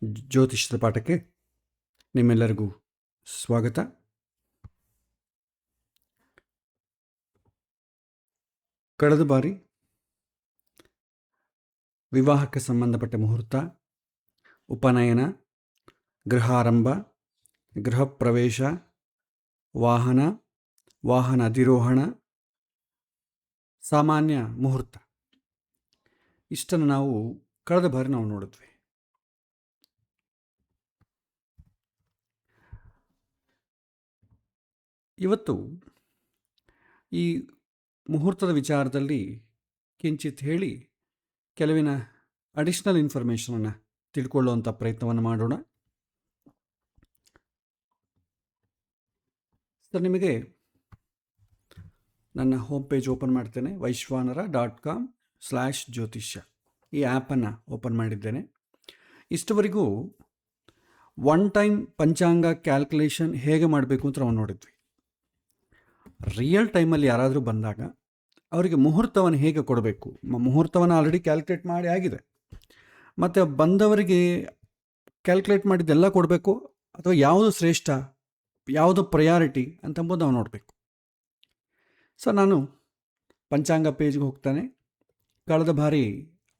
ಜ್ಯೋತಿಷದ ಪಾಠಕ್ಕೆ ನಿಮ್ಮೆಲ್ಲರಿಗೂ ಸ್ವಾಗತ. ಕಳೆದ ಬಾರಿ ವಿವಾಹಕ್ಕೆ ಸಂಬಂಧಪಟ್ಟ ಮುಹೂರ್ತ, ಉಪನಯನ, ಗೃಹಾರಂಭ, ಗೃಹ ಪ್ರವೇಶ, ವಾಹನ ಅಧಿರೋಹಣ, ಸಾಮಾನ್ಯ ಮುಹೂರ್ತ ಇಷ್ಟನ್ನು ನಾವು ಕಳೆದ ಬಾರಿ ನೋಡಿದ್ವಿ. ಇವತ್ತು ಈ ಮುಹೂರ್ತದ ವಿಚಾರದಲ್ಲಿ ಕಿಂಚಿತ್ ಹೇಳಿ ಕೆಲವಿನ ಅಡಿಷ್ನಲ್ ಇನ್ಫಾರ್ಮೇಷನನ್ನು ತಿಳ್ಕೊಳ್ಳುವಂಥ ಪ್ರಯತ್ನವನ್ನು ಮಾಡೋಣ. ಸರ್, ನಿಮಗೆ ನನ್ನ ಹೋಮ್ ಪೇಜ್ ಓಪನ್ ಮಾಡ್ತೇನೆ. vaishwanara.com/ಜ್ಯೋತಿಷ್ಯ ಈ ಆ್ಯಪನ್ನು ಓಪನ್ ಮಾಡಿದ್ದೇನೆ. ಇಷ್ಟವರೆಗೂ ಒನ್ ಟೈಮ್ ಪಂಚಾಂಗ ಕ್ಯಾಲ್ಕುಲೇಷನ್ ಹೇಗೆ ಮಾಡಬೇಕು ಅಂತ ನಾವು ನೋಡಿದ್ವಿ. ರಿಯಲ್ ಟೈಮಲ್ಲಿ ಯಾರಾದರೂ ಬಂದಾಗ ಅವರಿಗೆ ಮುಹೂರ್ತವನ್ನು ಹೇಗೆ ಕೊಡಬೇಕು, ಮುಹೂರ್ತವನ್ನು ಆಲ್ರೆಡಿ ಕ್ಯಾಲ್ಕುಲೇಟ್ ಮಾಡಿ ಆಗಿದೆ, ಮತ್ತು ಬಂದವರಿಗೆ ಕ್ಯಾಲ್ಕುಲೇಟ್ ಮಾಡಿದ್ದೆಲ್ಲ ಕೊಡಬೇಕು ಅಥವಾ ಯಾವುದು ಶ್ರೇಷ್ಠ, ಯಾವುದು ಪ್ರಯಾರಿಟಿ ಅಂತಂಬುದು ನಾವು ನೋಡಬೇಕು. ಸೊ ನಾನು ಪಂಚಾಂಗ ಪೇಜ್ಗೆ ಹೋಗ್ತಾನೆ. ಕಳೆದ ಬಾರಿ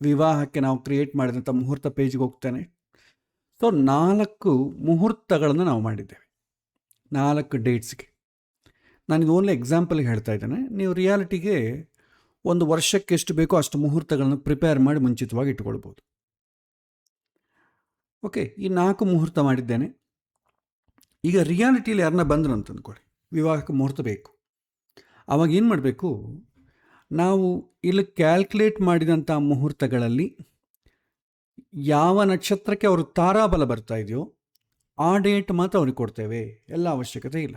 ವಿವಾಹಕ್ಕೆ ನಾವು ಕ್ರಿಯೇಟ್ ಮಾಡಿದಂಥ ಮುಹೂರ್ತ ಪೇಜ್ಗೆ ಹೋಗ್ತಾನೆ. ಸೊ 4 ಮುಹೂರ್ತಗಳನ್ನು ನಾವು ಮಾಡಿದ್ದೇವೆ, 4 ಡೇಟ್ಸ್ಗೆ. ನಾನಿದು ಓನ್ಲಿ ಎಕ್ಸಾಂಪಲ್ಗೆ ಹೇಳ್ತಾ ಇದ್ದೇನೆ. ನೀವು ರಿಯಾಲಿಟಿಗೆ ಒಂದು ವರ್ಷಕ್ಕೆ ಎಷ್ಟು ಬೇಕೋ ಅಷ್ಟು ಮುಹೂರ್ತಗಳನ್ನು ಪ್ರಿಪೇರ್ ಮಾಡಿ ಮುಂಚಿತವಾಗಿ ಇಟ್ಕೊಳ್ಬೋದು. ಓಕೆ, ಈ 4 ಮುಹೂರ್ತ ಮಾಡಿದ್ದೇನೆ. ಈಗ ರಿಯಾಲಿಟಿಯಲ್ಲಿ ಯಾರನ್ನ ಬಂದರು ಅಂತ ಅಂದ್ಕೊಳ್ಳಿ, ವಿವಾಹಕ್ಕೆ ಮುಹೂರ್ತ ಬೇಕು. ಆವಾಗ ಏನು ಮಾಡಬೇಕು, ನಾವು ಇಲ್ಲಿ ಕ್ಯಾಲ್ಕುಲೇಟ್ ಮಾಡಿದಂಥ ಮುಹೂರ್ತಗಳಲ್ಲಿ ಯಾವ ನಕ್ಷತ್ರಕ್ಕೆ ಅವರು ತಾರಾಬಲ ಬರ್ತಾ ಇದೆಯೋ ಆ ಡೇಟ್ ಮಾತ್ರ ಅವ್ರಿಗೆ ಕೊಡ್ತೇವೆ, ಎಲ್ಲ ಅವಶ್ಯಕತೆ ಇಲ್ಲ.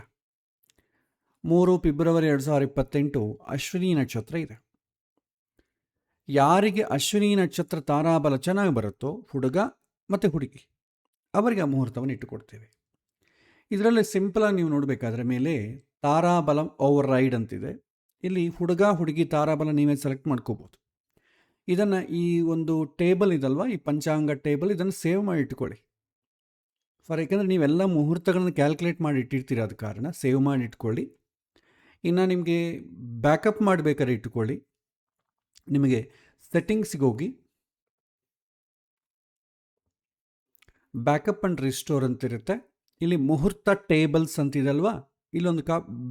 3 ಫೆಬ್ರವರಿ 2028 ಅಶ್ವಿನಿ ನಕ್ಷತ್ರ ಇದೆ. ಯಾರಿಗೆ ಅಶ್ವಿನಿ ನಕ್ಷತ್ರ ತಾರಾಬಲ ಚೆನ್ನಾಗಿ ಬರುತ್ತೋ, ಹುಡುಗ ಮತ್ತು ಹುಡುಗಿ, ಅವರಿಗೆ ಆ ಮುಹೂರ್ತವನ್ನು ಇಟ್ಟುಕೊಡ್ತೇವೆ. ಇದರಲ್ಲಿ ಸಿಂಪಲಾಗಿ ನೀವು ನೋಡಬೇಕಾದ್ರೆ ಮೇಲೆ ತಾರಾಬಲ ಓವರ್ ರೈಡ್ ಅಂತಿದೆ. ಇಲ್ಲಿ ಹುಡುಗ ಹುಡುಗಿ ತಾರಾಬಲ ನೀವೇ ಸೆಲೆಕ್ಟ್ ಮಾಡ್ಕೋಬೋದು. ಇದನ್ನು ಈ ಒಂದು ಟೇಬಲ್ ಇದಲ್ವ, ಈ ಪಂಚಾಂಗ ಟೇಬಲ್, ಇದನ್ನು ಸೇವ್ ಮಾಡಿ ಇಟ್ಕೊಳ್ಳಿ. ಯಾಕೆಂದರೆ ನೀವೆಲ್ಲ ಮುಹೂರ್ತಗಳನ್ನು ಕ್ಯಾಲ್ಕುಲೇಟ್ ಮಾಡಿ ಇಟ್ಟಿರ್ತೀರ, ಆದ ಕಾರಣ ಸೇವ್ ಮಾಡಿ ಇಟ್ಕೊಳ್ಳಿ. ಇನ್ನು ನಿಮಗೆ ಬ್ಯಾಕಪ್ ಮಾಡಬೇಕಾದ್ರೆ ಇಟ್ಕೊಳ್ಳಿ. ನಿಮಗೆ ಸೆಟ್ಟಿಂಗ್ಸಿಗೆ ಹೋಗಿ ಬ್ಯಾಕಪ್ ಆ್ಯಂಡ್ ರಿಸ್ಟೋರ್ ಅಂತಿರುತ್ತೆ. ಇಲ್ಲಿ ಮುಹೂರ್ತ ಟೇಬಲ್ಸ್ ಅಂತಿದಲ್ವಾ, ಇಲ್ಲೊಂದು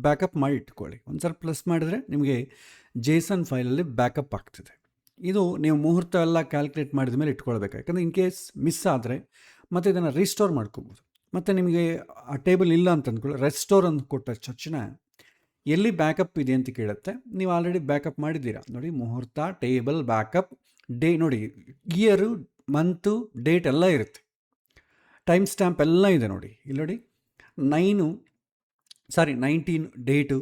ಬ್ಯಾಕಪ್ ಮಾಡಿ ಇಟ್ಕೊಳ್ಳಿ. ಒಂದು ಸ್ವಲ್ಪ ಪ್ಲಸ್ ಮಾಡಿದರೆ ನಿಮಗೆ ಜೇಸನ್ ಫೈಲಲ್ಲಿ ಬ್ಯಾಕಪ್ ಆಗ್ತದೆ. ಇದು ನೀವು ಮುಹೂರ್ತ ಎಲ್ಲ ಕ್ಯಾಲ್ಕುಲೇಟ್ ಮಾಡಿದ ಮೇಲೆ ಇಟ್ಕೊಳ್ಬೇಕು. ಯಾಕಂದರೆ ಇನ್ ಕೇಸ್ ಮಿಸ್ ಆದರೆ ಮತ್ತೆ ಇದನ್ನು ರಿಸ್ಟೋರ್ ಮಾಡ್ಕೋಬೋದು. ಮತ್ತು ನಿಮಗೆ ಆ ಟೇಬಲ್ ಇಲ್ಲ ಅಂತ ಅಂದ್ಕೊಳ್ಳಿ, ರೆಸ್ಟೋರ್ ಅಂತ ಕೊಟ್ಟ ತಕ್ಷಣ ಎಲ್ಲಿ ಬ್ಯಾಕಪ್ ಇದೆ ಅಂತ ಕೇಳುತ್ತೆ. ನೀವು ಆಲ್ರೆಡಿ ಬ್ಯಾಕಪ್ ಮಾಡಿದ್ದೀರಾ ನೋಡಿ, ಮುಹೂರ್ತ ಟೇಬಲ್ ಬ್ಯಾಕಪ್ ಡೇ ನೋಡಿ, ಇಯರು ಮಂತು ಡೇಟ್ ಎಲ್ಲ ಇರುತ್ತೆ, ಟೈಮ್ ಸ್ಟ್ಯಾಂಪ್ ಎಲ್ಲ ಇದೆ ನೋಡಿ. ಇಲ್ಲಿ ನೋಡಿ 19 ಡೇಟು,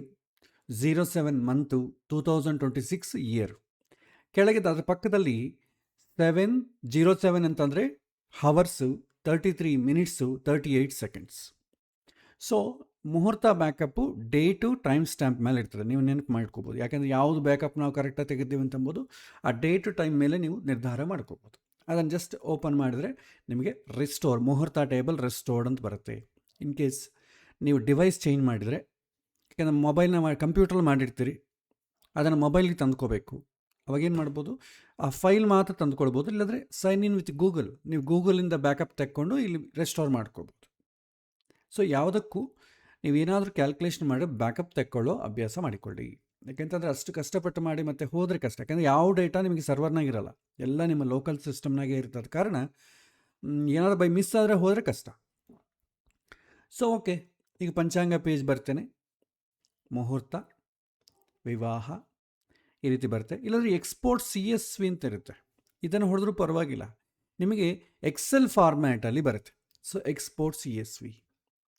07 ಮಂತು, 2026 ಇಯರು. ಕೆಳಗೆ ಅದರ ಪಕ್ಕದಲ್ಲಿ 707 ಅಂತಂದರೆ ಹವರ್ಸು, 33 ಮಿನಿಟ್ಸು, 38 ಸೆಕೆಂಡ್ಸ್. ಸೊ ಮುಹೂರ್ತ ಬ್ಯಾಕಪ್ಪು ಡೇಟು ಟೈಮ್ ಸ್ಟ್ಯಾಂಪ್ ಮೇಲೆ ಇರ್ತದೆ, ನೀವು ನೆನಪು ಮಾಡ್ಕೋಬೋದು. ಯಾಕೆಂದರೆ ಯಾವುದು ಬ್ಯಾಕಪ್ ನಾವು ಕರೆಕ್ಟಾಗಿ ತೆಗೆದ್ದೀವಿ ಅಂತಂಬೋದು ಆ ಡೇಟು ಟೈಮ್ ಮೇಲೆ ನೀವು ನಿರ್ಧಾರ ಮಾಡ್ಕೋಬೋದು. ಅದನ್ನು ಜಸ್ಟ್ ಓಪನ್ ಮಾಡಿದರೆ ನಿಮಗೆ ರಿಸ್ಟೋರ್ ಮುಹೂರ್ತ ಟೇಬಲ್ ರಿಸ್ಟೋರ್ಡ್ ಅಂತ ಬರುತ್ತೆ. ಇನ್ ಕೇಸ್ ನೀವು ಡಿವೈಸ್ ಚೇಂಜ್ ಮಾಡಿದರೆ, ಯಾಕೆಂದರೆ ಮೊಬೈಲ್ನ ಕಂಪ್ಯೂಟ್ರಲ್ಲಿ ಮಾಡಿರ್ತೀರಿ, ಅದನ್ನು ಮೊಬೈಲ್ಗೆ ತಂದ್ಕೋಬೇಕು. ಅವಾಗೇನು ಮಾಡ್ಬೋದು, ಆ ಫೈಲ್ ಮಾತ್ರ ತಂದುಕೊಳ್ಬೋದು. ಇಲ್ಲಾಂದರೆ ಸೈನ್ ಇನ್ ವಿತ್ ಗೂಗಲ್, ನೀವು ಗೂಗಲಿಂದ ಬ್ಯಾಕಪ್ ತೆಕ್ಕೊಂಡು ಇಲ್ಲಿ ರೆಸ್ಟೋರ್ ಮಾಡ್ಕೋಬೋದು. ಸೊ ಯಾವುದಕ್ಕೂ ನೀವೇನಾದರೂ ಕ್ಯಾಲ್ಕುಲೇಷನ್ ಮಾಡಿ ಬ್ಯಾಕಪ್ ತೆಕ್ಕೊಳ್ಳೋ ಅಭ್ಯಾಸ ಮಾಡಿಕೊಳ್ಳಿ. ಯಾಕೆಂತಂದರೆ ಅಷ್ಟು ಕಷ್ಟಪಟ್ಟು ಮಾಡಿ ಮತ್ತೆ ಹೋದರೆ ಕಷ್ಟ. ಯಾಕೆಂದರೆ ಯಾವ ಡೇಟಾ ನಿಮಗೆ ಸರ್ವರ್ನಾಗಿರಲ್ಲ, ಎಲ್ಲ ನಿಮ್ಮ ಲೋಕಲ್ ಸಿಸ್ಟಮ್ನಾಗೆ ಇರ್ತದ ಕಾರಣ ಏನಾದರೂ ಬೈ ಮಿಸ್ ಆದರೆ ಹೋದರೆ ಕಷ್ಟ. ಸೊ ಓಕೆ, ಈಗ ಪಂಚಾಂಗ ಪೇಜ್ ಬರ್ತೇನೆ. ಮುಹೂರ್ತ, ವಿವಾಹ ಈ ರೀತಿ ಬರುತ್ತೆ. ಇಲ್ಲಾಂದರೆ ಎಕ್ಸ್ಪೋರ್ಟ್ CSV ಅಂತ ಇರುತ್ತೆ, ಇದನ್ನು ಹೊಡೆದ್ರೂ ಪರವಾಗಿಲ್ಲ, ನಿಮಗೆ ಎಕ್ಸೆಲ್ ಫಾರ್ಮ್ಯಾಟಲ್ಲಿ ಬರುತ್ತೆ. So export CSV,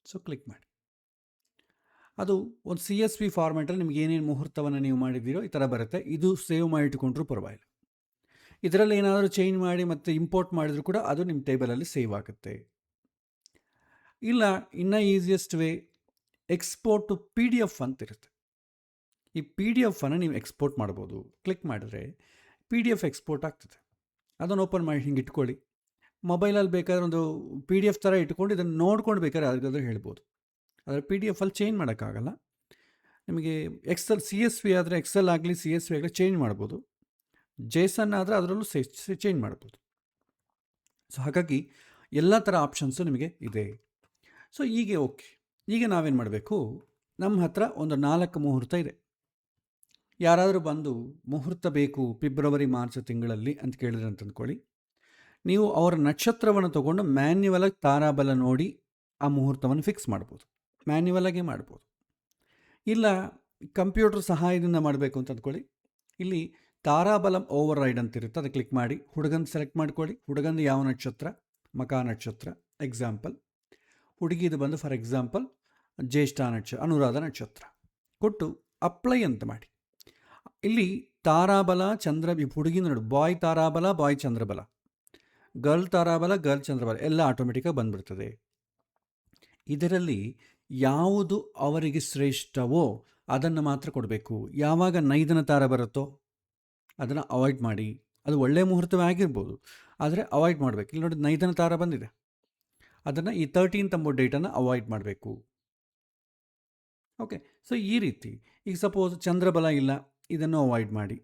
so click ಮಾಡಿ. ಅದು ಒಂದು CSV ಫಾರ್ಮ್ಯಾಟಲ್ಲಿ ನಿಮ್ಗೆ ಏನೇನು ಮುಹೂರ್ತವನ್ನು ನೀವು ಮಾಡಿದ್ದೀರೋ ಈ ಥರ ಬರುತ್ತೆ. ಇದು ಸೇವ್ ಮಾಡಿ ಇಟ್ಕೊಂಡ್ರೂ ಪರವಾಗಿಲ್ಲ. ಇದರಲ್ಲಿ ಏನಾದರೂ ಚೇಂಜ್ ಮಾಡಿ ಮತ್ತು ಇಂಪೋರ್ಟ್ ಮಾಡಿದರೂ ಕೂಡ ಅದು ನಿಮ್ಮ ಟೇಬಲಲ್ಲಿ ಸೇವ್ ಆಗುತ್ತೆ. ಇಲ್ಲ, ಇನ್ನೂ easiest way export to PDF ಅಂತಿರುತ್ತೆ. ಈ PDF ನೀವು ಎಕ್ಸ್ಪೋರ್ಟ್ ಮಾಡ್ಬೋದು. ಕ್ಲಿಕ್ ಮಾಡಿದ್ರೆ PDF ಎಕ್ಸ್ಪೋರ್ಟ್ ಆಗ್ತದೆ. ಅದನ್ನು ಓಪನ್ ಮಾಡಿ ಹಿಂಗೆ ಇಟ್ಕೊಳ್ಳಿ. ಮೊಬೈಲಲ್ಲಿ ಬೇಕಾದ್ರೆ ಒಂದು PDF ಥರ ಇಟ್ಕೊಂಡು ಇದನ್ನು ನೋಡ್ಕೊಂಡು ಬೇಕಾದ್ರೆ ಯಾರಿಗಾದ್ರೂ ಹೇಳ್ಬೋದು. ಆದರೆ PDFಲ್ಲಿ ಚೇಂಜ್ ಮಾಡೋಕ್ಕಾಗಲ್ಲ. ನಿಮಗೆ ಎಕ್ಸೆಲ್ CSV ಆದರೆ ಎಕ್ಸೆಲ್ ಆಗಲಿ CSV ಆಗಲಿ ಚೇಂಜ್ ಮಾಡ್ಬೋದು. JSON ಆದರೆ ಅದರಲ್ಲೂ ಚೇಂಜ್ ಮಾಡ್ಬೋದು. ಸೊ ಹಾಗಾಗಿ ಎಲ್ಲ ಥರ ಆಪ್ಷನ್ಸು ನಿಮಗೆ ಇದೆ. ಸೊ ಹೀಗೆ ಓಕೆ. ಈಗ ನಾವೇನು ಮಾಡಬೇಕು, ನಮ್ಮ ಹತ್ರ ಒಂದು 4 ಮುಹೂರ್ತ ಇದೆ. ಯಾರಾದರೂ ಬಂದು ಮುಹೂರ್ತ ಬೇಕು ಫೆಬ್ರವರಿ ಮಾರ್ಚ್ ತಿಂಗಳಲ್ಲಿ ಅಂತ ಕೇಳಿದ್ರೆ ಅಂತ ಅಂದ್ಕೊಳ್ಳಿ, ನೀವು ಅವರ ನಕ್ಷತ್ರವನ್ನು ತೊಗೊಂಡು ಮ್ಯಾನ್ಯುವಲಾಗಿ ತಾರಾಬಲ ನೋಡಿ ಆ ಮುಹೂರ್ತವನ್ನು ಫಿಕ್ಸ್ ಮಾಡ್ಬೋದು. ಮ್ಯಾನ್ಯುವಲಾಗಿ ಮಾಡ್ಬೋದು. ಇಲ್ಲ ಕಂಪ್ಯೂಟರ್ ಸಹಾಯದಿಂದ ಮಾಡಬೇಕು ಅಂತ ಅಂದ್ಕೊಳ್ಳಿ, ಇಲ್ಲಿ ತಾರಾಬಲಂ ಓವರ್ ರೈಡ್ ಅಂತ ಇರುತ್ತೆ, ಅದಕ್ಕೆ ಕ್ಲಿಕ್ ಮಾಡಿ ಹುಡುಗಂದು ಸೆಲೆಕ್ಟ್ ಮಾಡ್ಕೊಳ್ಳಿ. ಹುಡುಗಂದು ಯಾವ ನಕ್ಷತ್ರ, ಮಕಾ ನಕ್ಷತ್ರ ಎಕ್ಸಾಂಪಲ್. ಹುಡುಗಿದು ಬಂದು ಫಾರ್ ಎಕ್ಸಾಂಪಲ್ ಜ್ಯೇಷ್ಠ ಅನುರಾಧ ನಕ್ಷತ್ರ ಕೊಟ್ಟು ಅಪ್ಲೈ ಅಂತ ಮಾಡಿ. ಇಲ್ಲಿ ತಾರಾಬಲ ಚಂದ್ರ ಹುಡುಗಿ ನೋಡಿ, ಬಾಯ್ ತಾರಾಬಲ ಬಾಯ್ ಚಂದ್ರಬಲ, ಗರ್ಲ್ ತಾರಾಬಲ ಗರ್ಲ್ ಚಂದ್ರಬಲ ಎಲ್ಲ ಆಟೋಮೆಟಿಕ್ಕಾಗಿ ಬಂದ್ಬಿಡ್ತದೆ. ಇದರಲ್ಲಿ ಯಾವುದು ಅವರಿಗೆ ಶ್ರೇಷ್ಠವೋ ಅದನ್ನು ಮಾತ್ರ ಕೊಡಬೇಕು. ಯಾವಾಗ ನೈದನ ತಾರ ಬರುತ್ತೋ ಅದನ್ನು ಅವಾಯ್ಡ್ ಮಾಡಿ. ಅದು ಒಳ್ಳೆಯ ಮುಹೂರ್ತವೇ ಆಗಿರ್ಬೋದು, ಆದರೆ ಅವಾಯ್ಡ್ ಮಾಡಬೇಕು. ಇಲ್ಲಿ ನೋಡಿ ನೈದನ ತಾರ ಬಂದಿದೆ, ಅದನ್ನು ಈ 13th ಎಂಬ ಡೇಟನ್ನು ಅವಾಯ್ಡ್ ಮಾಡಬೇಕು. ಓಕೆ. ಸೊ ಈ ರೀತಿ ಈಗ ಸಪೋಸ್ ಚಂದ್ರಬಲ ಇಲ್ಲ, ಇದನ್ನು ಅವಾಯ್ಡ್ ಮಾಡಿ.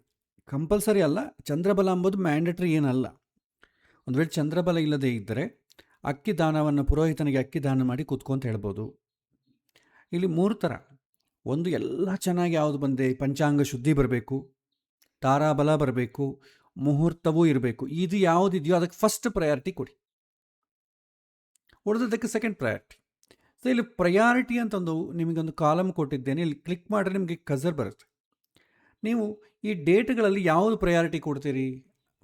ಕಂಪಲ್ಸರಿ ಅಲ್ಲ, ಚಂದ್ರಬಲ ಎಂಬುದು ಮ್ಯಾಂಡೇಟ್ರಿ ಏನಲ್ಲ. ಒಂದು ವೇಳೆ ಚಂದ್ರಬಲ ಇಲ್ಲದೇ ಇದ್ದರೆ ಅಕ್ಕಿ ದಾನವನ್ನು ಪುರೋಹಿತನಿಗೆ ಅಕ್ಕಿ ದಾನ ಮಾಡಿ ಕೂತ್ಕೊಂತ ಹೇಳ್ಬೋದು. ಇಲ್ಲಿ 3 ಥರ. ಒಂದು ಎಲ್ಲ ಚೆನ್ನಾಗಿ ಯಾವುದು ಬಂದೆ, ಪಂಚಾಂಗ ಶುದ್ಧಿ ಬರಬೇಕು, ತಾರಾಬಲ ಬರಬೇಕು, ಮುಹೂರ್ತವೂ ಇರಬೇಕು. ಇದು ಯಾವುದಿದೆಯೋ ಅದಕ್ಕೆ ಫಸ್ಟ್ ಪ್ರಯಾರಿಟಿ ಕೊಡಿ, ಉಳಿದದಕ್ಕೆ ಸೆಕೆಂಡ್ ಪ್ರಯಾರಿಟಿ. ಸೊ ಇಲ್ಲಿ ಪ್ರಯಾರಿಟಿ ಅಂತ ನಿಮಗೊಂದು ಕಾಲಮ್ ಕೊಟ್ಟಿದ್ದೇನೆ, ಇಲ್ಲಿ ಕ್ಲಿಕ್ ಮಾಡಿದ್ರೆ ನಿಮಗೆ ಕಸರ್ ಬರುತ್ತೆ. ನೀವು ಈ ಡೇಟ್ಗಳಲ್ಲಿ ಯಾವುದು ಪ್ರಯಾರಿಟಿ ಕೊಡ್ತೀರಿ,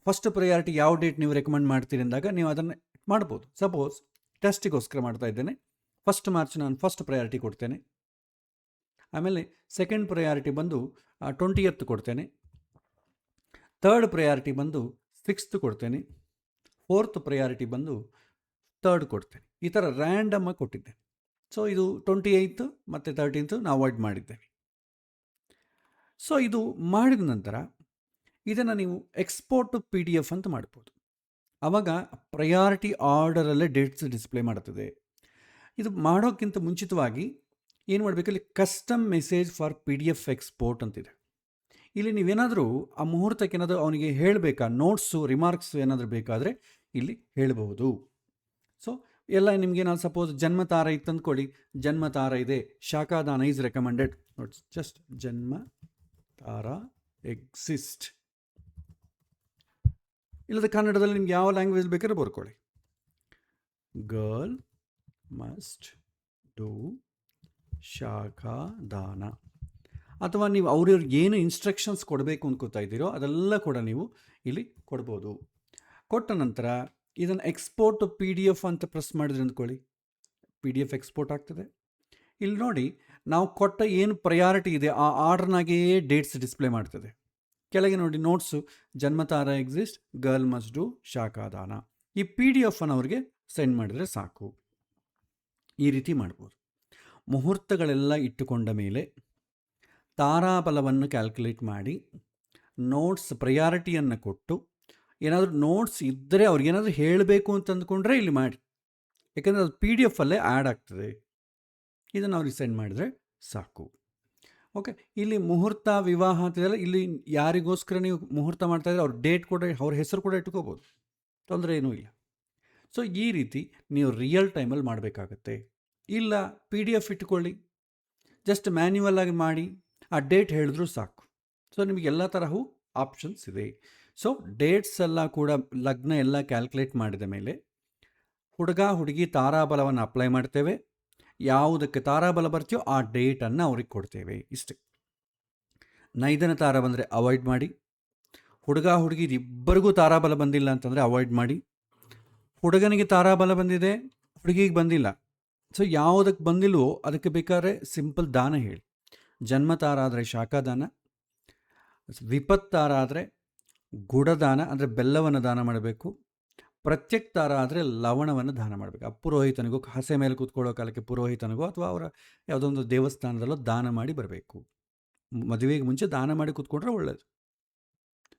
ಫಸ್ಟ್ ಪ್ರಯಾರಿಟಿ ಯಾವ ಡೇಟ್ ನೀವು ರೆಕಮೆಂಡ್ ಮಾಡ್ತೀರಿ ಅಂದಾಗ ನೀವು ಅದನ್ನು ಮಾಡ್ಬೋದು. ಸಪೋಸ್ ಟೆಸ್ಟಿಗೋಸ್ಕರ ಮಾಡ್ತಾ ಇದ್ದೇನೆ, 1 ಮಾರ್ಚ್ ನಾನು ಫಸ್ಟ್ ಪ್ರಯಾರಿಟಿ ಕೊಡ್ತೇನೆ. ಆಮೇಲೆ ಸೆಕೆಂಡ್ ಪ್ರಯಾರಿಟಿ ಬಂದು 20th ಕೊಡ್ತೇನೆ. 3rd ಪ್ರಯಾರಿಟಿ ಬಂದು 6th ಕೊಡ್ತೇನೆ. 4th ಪ್ರಯಾರಿಟಿ ಬಂದು 3rd ಕೊಡ್ತೇನೆ. ಈ ಥರ ರ್ಯಾಂಡಮಾಗಿ ಕೊಟ್ಟಿದ್ದೇನೆ. ಸೊ ಇದು 28th ಮತ್ತು 13th ನಾವು ಅವಾಯ್ಡ್ ಮಾಡಿದ್ದೇವೆ. ಸೊ ಇದು ಮಾಡಿದ ನಂತರ ಇದನ್ನು ನೀವು ಎಕ್ಸ್ಪೋರ್ಟ್ ಟು PDF ಅಂತ ಮಾಡ್ಬೋದು. ಆವಾಗ ಪ್ರಯಾರಿಟಿ ಆರ್ಡರಲ್ಲೇ ಡೇಟ್ಸ್ ಡಿಸ್ಪ್ಲೇ ಮಾಡುತ್ತದೆ. ಇದು ಮಾಡೋಕ್ಕಿಂತ ಮುಂಚಿತವಾಗಿ ಏನು ಮಾಡಬೇಕು, ಇಲ್ಲಿ custom message for PDF export ಅಂತಿದೆ. ಇಲ್ಲಿ ನೀವೇನಾದರೂ ಆ ಮುಹೂರ್ತಕ್ಕೆ ಏನಾದರೂ ಅವನಿಗೆ ಹೇಳಬೇಕಾ, ನೋಟ್ಸು ರಿಮಾರ್ಕ್ಸು ಏನಾದರೂ ಬೇಕಾದರೆ ಇಲ್ಲಿ ಹೇಳಬಹುದು. ಸೊ ಎಲ್ಲ ನಿಮಗೇನಾದ್ರು ಸಪೋಸ್ ಜನ್ಮತಾರ ಇತ್ತು ಅಂದ್ಕೊಳ್ಳಿ, ಜನ್ಮತಾರ ಇದೆ, ಶಾಖಾದಾನ ಈಸ್ ರೆಕಮೆಂಡೆಡ್. ನೋಟ್ಸ್ ಜಸ್ಟ್ ಜನ್ಮ ತಾರ ಎಕ್ಸಿಸ್ಟ್. ಇಲ್ಲದ ಕನ್ನಡದಲ್ಲಿ ನಿಮ್ಗೆ ಯಾವ ಲ್ಯಾಂಗ್ವೇಜ್ ಬೇಕಾದ್ರೆ ಬರ್ಕೊಳ್ಳಿ. ಗರ್ಲ್ ಮಸ್ಟ್ ಡೂ ಶಾಖಾದಾನ. ಅಥವಾ ನೀವು ಅವ್ರವ್ರಿಗೆ ಏನು ಇನ್ಸ್ಟ್ರಕ್ಷನ್ಸ್ ಕೊಡಬೇಕು ಅಂದ್ಕೋತಾ ಇದ್ದೀರೋ ಅದೆಲ್ಲ ಕೂಡ ನೀವು ಇಲ್ಲಿ ಕೊಡ್ಬೋದು. ಕೊಟ್ಟ ನಂತರ ಇದನ್ನು ಎಕ್ಸ್ಪೋರ್ಟ್ ಟು PDF ಅಂತ ಪ್ರೆಸ್ ಮಾಡಿದ್ರೆ ಅಂದ್ಕೊಳ್ಳಿ, PDF ಎಕ್ಸ್ಪೋರ್ಟ್ ಆಗ್ತದೆ. ಇಲ್ಲಿ ನೋಡಿ ನಾವು ಕೊಟ್ಟ ಏನು ಪ್ರಯಾರಿಟಿ ಇದೆ ಆ ಆರ್ಡ್ರ್ನಾಗೆಯೇ ಡೇಟ್ಸ್ ಡಿಸ್ಪ್ಲೇ ಮಾಡ್ತದೆ. ಕೆಳಗೆ ನೋಡಿ ನೋಟ್ಸು ಜನ್ಮತಾರ ಎಕ್ಸಿಸ್ಟ್, ಗರ್ಲ್ ಮಸ್ಟ್ ಡೂ ಶಾಖಾದಾನ. ಈ PDF ಅನ್ನು ಅವ್ರಿಗೆ ಸೆಂಡ್ ಮಾಡಿದರೆ ಸಾಕು. ಈ ರೀತಿ ಮಾಡ್ಬೋದು. ಮುಹೂರ್ತಗಳೆಲ್ಲ ಇಟ್ಟುಕೊಂಡ ಮೇಲೆ ತಾರಾಬಲವನ್ನು ಕ್ಯಾಲ್ಕುಲೇಟ್ ಮಾಡಿ ನೋಟ್ಸ್ ಪ್ರಯಾರಿಟಿಯನ್ನು ಕೊಟ್ಟು, ಏನಾದರೂ ನೋಟ್ಸ್ ಇದ್ದರೆ ಅವ್ರಿಗೇನಾದರೂ ಹೇಳಬೇಕು ಅಂತ ಅಂದ್ಕೊಂಡ್ರೆ ಇಲ್ಲಿ ಮಾಡಿ, ಯಾಕಂದರೆ ಅದು PDF ಅಲ್ಲೇ ಆ್ಯಡ್ ಆಗ್ತದೆ. ಇದನ್ನು ಅವ್ರಿಗೆ ಸೆಂಡ್ ಮಾಡಿದರೆ ಸಾಕು. ಓಕೆ. ಇಲ್ಲಿ ಮುಹೂರ್ತ ವಿವಾಹ ಅಂತಿದೆಯಲ್ಲ, ಇಲ್ಲಿ ಯಾರಿಗೋಸ್ಕರ ನೀವು ಮುಹೂರ್ತ ಮಾಡ್ತಾಯಿದ್ರೆ ಅವ್ರ ಡೇಟ್ ಕೂಡ ಅವ್ರ ಹೆಸರು ಕೂಡ ಇಟ್ಕೋಬೋದು, ತೊಂದರೆ ಏನೂ ಇಲ್ಲ. ಸೊ ಈ ರೀತಿ ನೀವು ರಿಯಲ್ ಟೈಮಲ್ಲಿ ಮಾಡಬೇಕಾಗತ್ತೆ. ಇಲ್ಲ PDF ಇಟ್ಕೊಳ್ಳಿ, ಜಸ್ಟ್ ಮ್ಯಾನ್ಯುವಲ್ ಆಗಿ ಮಾಡಿ ಆ ಡೇಟ್ ಹೇಳಿದ್ರೂ ಸಾಕು. ಸೊ ನಿಮಗೆ ಎಲ್ಲ ತರಹೂ ಆಪ್ಷನ್ಸ್ ಇದೆ. ಸೊ ಡೇಟ್ಸ್ ಎಲ್ಲ ಕೂಡ ಲಗ್ನ ಎಲ್ಲ ಕ್ಯಾಲ್ಕುಲೇಟ್ ಮಾಡಿದ ಮೇಲೆ ಹುಡುಗ ಹುಡುಗಿ ತಾರಾಬಲವನ್ನು ಅಪ್ಲೈ ಮಾಡ್ತೇವೆ. ಯಾವುದಕ್ಕೆ ತಾರಾಬಲ ಬರ್ತೀಯೋ ಆ ಡೇಟನ್ನು ಅವ್ರಿಗೆ ಕೊಡ್ತೇವೆ. ಇಷ್ಟೇ. ನೈದನ ತಾರ ಬಂದರೆ ಅವಾಯ್ಡ್ ಮಾಡಿ. ಹುಡುಗ ಹುಡುಗಿ ಇಬ್ಬರಿಗೂ ತಾರಾಬಲ ಬಂದಿಲ್ಲ ಅಂತಂದರೆ ಅವಾಯ್ಡ್ ಮಾಡಿ. ಹುಡುಗನಿಗೆ ತಾರಾಬಲ ಬಂದಿದೆ, ಹುಡುಗಿಗೆ ಬಂದಿಲ್ಲ, ಸೊ ಯಾವುದಕ್ಕೆ ಬಂದಿಲ್ವೋ ಅದಕ್ಕೆ ಬೇಕಾದ್ರೆ ಸಿಂಪಲ್ ದಾನ ಹೇಳಿ. ಜನ್ಮತಾರ ಆದರೆ ಶಾಖಾದಾನ, ವಿಪತ್ತಾರ ಆದರೆ ಗುಡದಾನ ಅಂದರೆ ಬೆಲ್ಲವನ್ನು ದಾನ ಮಾಡಬೇಕು, ಪ್ರತ್ಯಕ್ ತಾರ ಆದರೆ ಲವಣವನ್ನು ದಾನ ಮಾಡಬೇಕು. ಆ ಪುರೋಹಿತನಿಗೂ, ಹಸೆ ಮೇಲೆ ಕೂತ್ಕೊಳ್ಳೋ ಕಾಲಕ್ಕೆ ಪುರೋಹಿತನಿಗೂ ಅಥವಾ ಅವರ ಯಾವುದೋ ಒಂದು ದೇವಸ್ಥಾನದಲ್ಲೋ ದಾನ ಮಾಡಿ ಬರಬೇಕು. ಮದುವೆಗೆ ಮುಂಚೆ ದಾನ ಮಾಡಿ ಕೂತ್ಕೊಂಡ್ರೆ ಒಳ್ಳೆಯದು.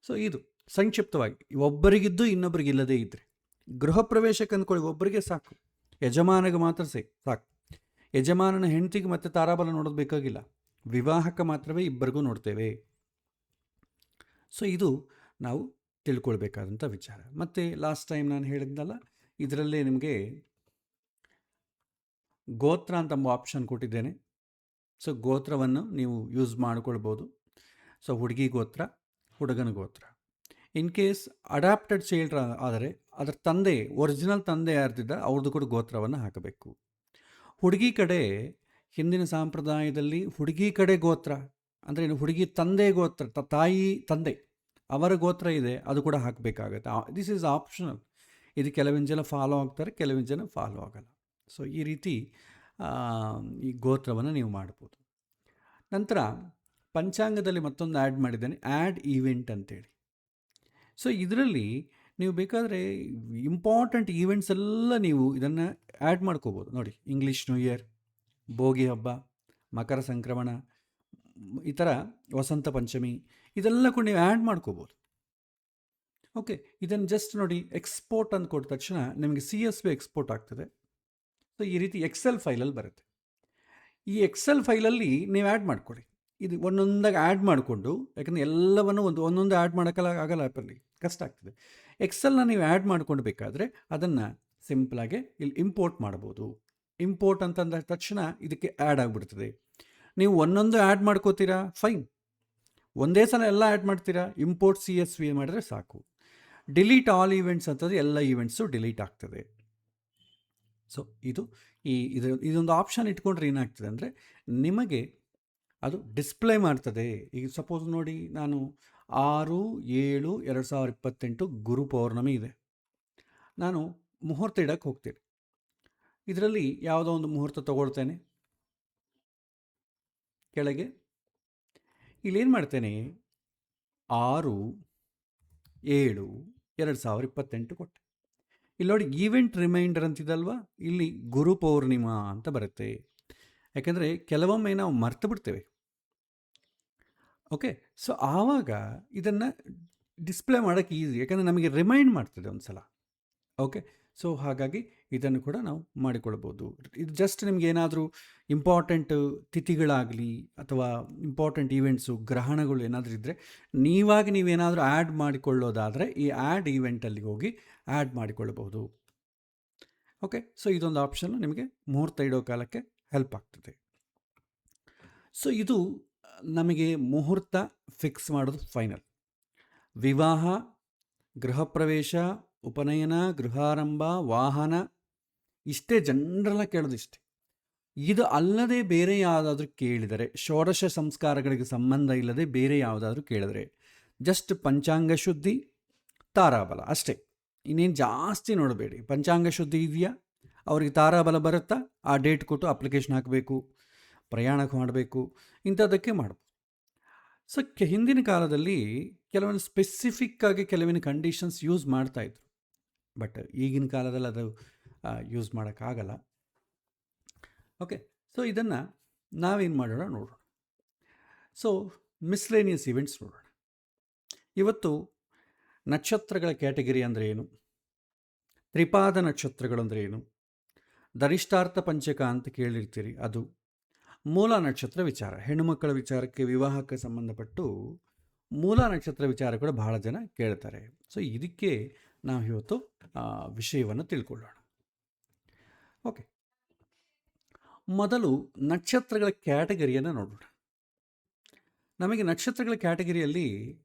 ಸೊ ಇದು ಸಂಕ್ಷಿಪ್ತವಾಗಿ ಒಬ್ಬರಿಗಿದ್ದು ಇನ್ನೊಬ್ಬರಿಗಿಲ್ಲದೇ ಇದ್ದರೆ ಗೃಹ ಪ್ರವೇಶಕ್ಕೆ ಅಂದ್ಕೊಳ್ಳಿ, ಒಬ್ಬರಿಗೆ ಸಾಕು, ಯಜಮಾನಿಗೆ ಮಾತ್ರ ಸಾಕು. ಯಜಮಾನನ ಹೆಂಡತಿಗೆ ಮತ್ತೆ ತಾರಾಬಲ ನೋಡೋದು ಬೇಕಾಗಿಲ್ಲ, ವಿವಾಹಕ್ಕೆ ಮಾತ್ರವೇ ಇಬ್ಬರಿಗೂ ನೋಡ್ತೇವೆ. ಸೊ ಇದು ನಾವು ತಿಳ್ಕೊಳ್ಬೇಕಾದಂಥ ವಿಚಾರ. ಮತ್ತು ಲಾಸ್ಟ್ ಟೈಮ್ ನಾನು ಹೇಳಿದ್ನಲ್ಲ, ಇದರಲ್ಲೇ ನಿಮಗೆ ಗೋತ್ರ ಅಂತ ಆಪ್ಷನ್ ಕೊಟ್ಟಿದ್ದೇನೆ. ಸೊ ಗೋತ್ರವನ್ನು ನೀವು ಯೂಸ್ ಮಾಡ್ಕೊಳ್ಬೋದು. ಸೊ ಹುಡುಗಿ ಗೋತ್ರ, ಹುಡುಗನ ಗೋತ್ರ. ಇನ್ ಕೇಸ್ ಅಡಾಪ್ಟೆಡ್ ಚೈಲ್ಡ್ ಆದರೆ ಅದರ ತಂದೆ, ಒರಿಜಿನಲ್ ತಂದೆ ಯಾರ್ದಿದ್ದ ಅವ್ರದ್ದು ಕೂಡ ಗೋತ್ರವನ್ನು ಹಾಕಬೇಕು. ಹುಡುಗಿ ಕಡೆ ಹಿಂದಿನ ಸಂಪ್ರದಾಯದಲ್ಲಿ ಹುಡುಗಿ ಕಡೆ ಗೋತ್ರ ಅಂದರೆ ಹುಡುಗಿ ತಂದೆ ಗೋತ್ರ, ತಾಯಿ ತಂದೆ ಅವರ ಗೋತ್ರ ಇದೆ, ಅದು ಕೂಡ ಹಾಕಬೇಕಾಗತ್ತೆ. This is optional. ಇದು ಕೆಲವಿನ ಜನ ಫಾಲೋ ಆಗ್ತಾರೆ, ಕೆಲವಿನ ಜನ ಫಾಲೋ ಆಗಲ್ಲ. ಸೊ ಈ ರೀತಿ ಈ ಗೋತ್ರವನ್ನು ನೀವು ಮಾಡ್ಬೋದು. ನಂತರ ಪಂಚಾಂಗದಲ್ಲಿ ಮತ್ತೊಂದು ಆ್ಯಡ್ ಮಾಡಿದ್ದೇನೆ, ಆ್ಯಡ್ ಈವೆಂಟ್ ಅಂತೇಳಿ. ಸೊ ಇದರಲ್ಲಿ ನೀವು ಬೇಕಾದರೆ ಇಂಪಾರ್ಟೆಂಟ್ ಈವೆಂಟ್ಸ್ ಎಲ್ಲ ನೀವು ಇದನ್ನು ಆ್ಯಡ್ ಮಾಡ್ಕೋಬೋದು. ನೋಡಿ, ಇಂಗ್ಲೀಷ್ ನ್ಯೂ ಇಯರ್, ಭೋಗಿ ಹಬ್ಬ, ಮಕರ ಸಂಕ್ರಮಣ, ಈ ಥರ ವಸಂತ ಪಂಚಮಿ, ಇದೆಲ್ಲ ಕೂಡ ನೀವು ಆ್ಯಡ್ ಮಾಡ್ಕೋಬೋದು. ಓಕೆ, ಇದನ್ನು ಜಸ್ಟ್ ನೋಡಿ, ಎಕ್ಸ್ಪೋರ್ಟ್ ಅಂತ ಕೊಟ್ಟ ತಕ್ಷಣ ನಿಮಗೆ CSV ಎಕ್ಸ್ಪೋರ್ಟ್ ಆಗ್ತದೆ. ಸೊ ಈ ರೀತಿ ಎಕ್ಸೆಲ್ ಫೈಲಲ್ಲಿ ಬರುತ್ತೆ. ಈ ಎಕ್ಸೆಲ್ ಫೈಲಲ್ಲಿ ನೀವು ಆ್ಯಡ್ ಮಾಡಿಕೊಡಿ. ಇದು ಒಂದೊಂದಾಗಿ ಆ್ಯಡ್ ಮಾಡಿಕೊಂಡು, ಯಾಕಂದರೆ ಎಲ್ಲವನ್ನು ಒಂದೊಂದು ಆ್ಯಡ್ ಮಾಡೋಕ್ಕಲ್ಲ ಆಗಲ್ಲ, ಆ್ಯಪಲ್ಲಿ ಕಷ್ಟ ಆಗ್ತದೆ. ಎಕ್ಸೆಲ್ನ ನೀವು ಆ್ಯಡ್ ಮಾಡ್ಕೊಂಡು ಬೇಕಾದರೆ ಅದನ್ನು ಸಿಂಪಲಾಗೆ ಇಲ್ಲಿ ಇಂಪೋರ್ಟ್ ಮಾಡ್ಬೋದು. ಇಂಪೋರ್ಟ್ ಅಂತಂದ ತಕ್ಷಣ ಇದಕ್ಕೆ ಆ್ಯಡ್ ಆಗಿಬಿಡ್ತದೆ. ನೀವು ಒಂದೊಂದು ಆ್ಯಡ್ ಮಾಡ್ಕೋತೀರಾ, ಫೈನ್. ಒಂದೇ ಸಲ ಎಲ್ಲ ಆ್ಯಡ್ ಮಾಡ್ತೀರಾ, ಇಂಪೋರ್ಟ್ CSV ಮಾಡಿದ್ರೆ ಸಾಕು. ಡಿಲೀಟ್ ಆಲ್ ಈವೆಂಟ್ಸ್ ಅಂತಂದರೆ ಎಲ್ಲ ಈವೆಂಟ್ಸು ಡಿಲೀಟ್ ಆಗ್ತದೆ. ಸೊ ಇದೊಂದು ಆಪ್ಷನ್ ಇಟ್ಕೊಂಡ್ರೆ ಏನಾಗ್ತದೆ ಅಂದರೆ ನಿಮಗೆ ಅದು ಡಿಸ್ಪ್ಲೇ ಮಾಡ್ತದೆ. ಈಗ ಸಪೋಸ್ ನೋಡಿ, ನಾನು 6/7/2028 ಗುರು ಪೌರ್ಣಮಿ ಇದೆ, ನಾನು ಮುಹೂರ್ತ ಇಡಕ್ಕೆ ಹೋಗ್ತೇನೆ. ಇದರಲ್ಲಿ ಯಾವುದೋ ಒಂದು ಮುಹೂರ್ತ ತಗೊಳ್ತೇನೆ, ಕೆಳಗೆ ಇಲ್ಲೇನು ಮಾಡ್ತೇನೆ, 6/7/2028 ಕೊಟ್ಟೆ. ಇಲ್ಲಿ ನೋಡಿ, ಈವೆಂಟ್ ರಿಮೈಂಡರ್ ಅಂತಿದಲ್ವಾ, ಇಲ್ಲಿ ಗುರು ಪೌರ್ಣಿಮಾ ಅಂತ ಬರುತ್ತೆ. ಯಾಕೆಂದರೆ ಕೆಲವೊಮ್ಮೆ ನಾವು ಮರ್ತು ಬಿಡ್ತೇವೆ. ಓಕೆ, ಸೊ ಆವಾಗ ಇದನ್ನು ಡಿಸ್ಪ್ಲೇ ಮಾಡೋಕ್ಕೆ ಈಸಿ, ಯಾಕಂದರೆ ನಮಗೆ ರಿಮೈಂಡ್ ಮಾಡ್ತದೆ ಒಂದು ಸಲ. ಓಕೆ, ಸೊ ಹಾಗಾಗಿ ಇದನ್ನು ಕೂಡ ನಾವು ಮಾಡಿಕೊಳ್ಬೋದು. ಇದು ಜಸ್ಟ್ ನಿಮ್ಗೆ ಏನಾದರೂ ಇಂಪಾರ್ಟೆಂಟ್ ತಿಥಿಗಳಾಗಲಿ ಅಥವಾ ಇಂಪಾರ್ಟೆಂಟ್ ಈವೆಂಟ್ಸು, ಗ್ರಹಣಗಳು ಏನಾದರೂ ಇದ್ದರೆ ನೀವೇನಾದರೂ ಆ್ಯಡ್ ಮಾಡಿಕೊಳ್ಳೋದಾದರೆ ಈ ಆ್ಯಡ್ ಈವೆಂಟಲ್ಲಿ ಹೋಗಿ ಆ್ಯಡ್ ಮಾಡಿಕೊಳ್ಳಬಹುದು. ಓಕೆ, ಸೊ ಇದೊಂದು ಆಪ್ಷನ್ನು ನಿಮಗೆ ಮುಹೂರ್ತ ಇಡೋ ಕಾಲಕ್ಕೆ ಹೆಲ್ಪ್ ಆಗ್ತದೆ. ಸೊ ಇದು ನಮಗೆ ಮುಹೂರ್ತ ಫಿಕ್ಸ್ ಮಾಡೋದು ಫೈನಲ್. ವಿವಾಹ, ಗೃಹ ಪ್ರವೇಶ, ಉಪನಯನ, ಗೃಹಾರಂಭ, ವಾಹನ, ಇಷ್ಟೇ ಜನರಲ್ಲ ಕೇಳೋದಿಷ್ಟೆ. ಇದು ಅಲ್ಲದೆ ಬೇರೆ ಯಾವುದಾದ್ರೂ ಕೇಳಿದರೆ, ಷೋಡಶ ಸಂಸ್ಕಾರಗಳಿಗೆ ಸಂಬಂಧ ಇಲ್ಲದೆ ಬೇರೆ ಯಾವುದಾದ್ರೂ ಕೇಳಿದರೆ ಜಸ್ಟ್ ಪಂಚಾಂಗ ಶುದ್ಧಿ, ತಾರಾಬಲ ಅಷ್ಟೇ. ಇನ್ನೇನು ಜಾಸ್ತಿ ನೋಡಬೇಡಿ. ಪಂಚಾಂಗ ಶುದ್ಧಿ ಇದೆಯಾ, ಅವ್ರಿಗೆ ತಾರಾಬಲ ಬರುತ್ತಾ, ಆ ಡೇಟ್ ಕೊಟ್ಟು ಅಪ್ಲಿಕೇಶನ್ ಹಾಕಬೇಕು, ಪ್ರಯಾಣಕ್ಕೆ ಮಾಡಬೇಕು, ಇಂಥದ್ದಕ್ಕೆ ಮಾಡ್ಬೋದು. ಸೊ ಹಿಂದಿನ ಕಾಲದಲ್ಲಿ ಕೆಲವೊಂದು ಸ್ಪೆಸಿಫಿಕ್ಕಾಗಿ ಕೆಲವಿನ ಕಂಡೀಷನ್ಸ್ ಯೂಸ್ ಮಾಡ್ತಾಯಿದ್ರು. ಬಟ್ ಈಗಿನ ಕಾಲದಲ್ಲಿ ಅದು ಯೂಸ್ ಮಾಡೋಕ್ಕಾಗಲ್ಲ. ಓಕೆ, ಸೊ ಇದನ್ನು ನಾವೇನು ಮಾಡೋಣ ನೋಡೋಣ. ಸೊ ಮಿಸ್ಲೇನಿಯಸ್ ಇವೆಂಟ್ಸ್ ನೋಡೋಣ. ಇವತ್ತು ನಕ್ಷತ್ರಗಳ ಕ್ಯಾಟಗರಿ ಅಂದರೆ ಏನು, ತ್ರಿಪಾದ ನಕ್ಷತ್ರಗಳು ಅಂದರೆ ಏನು, ಧರಿಷ್ಠಾರ್ಥ ಪಂಚಕ ಅಂತ ಕೇಳಿರ್ತೀರಿ, ಅದು ಮೂಲ ನಕ್ಷತ್ರ ವಿಚಾರ, ಹೆಣ್ಣುಮಕ್ಕಳ ವಿಚಾರಕ್ಕೆ, ವಿವಾಹಕ್ಕೆ ಸಂಬಂಧಪಟ್ಟು ಮೂಲ ನಕ್ಷತ್ರ ವಿಚಾರ ಕೂಡ ಬಹಳ ಜನ ಕೇಳ್ತಾರೆ. ಸೊ ಇದಕ್ಕೆ ನಾವು ಇವತ್ತು ವಿಷಯವನ್ನು ತಿಳ್ಕೊಳ್ಳೋಣ. ಓಕೆ, ಮೊದಲು ನಕ್ಷತ್ರಗಳ ಕ್ಯಾಟಗರಿಯನ್ನು ನೋಡೋಣ. ನಮಗೆ ನಕ್ಷತ್ರಗಳ ಕ್ಯಾಟಗರಿಯಲ್ಲಿ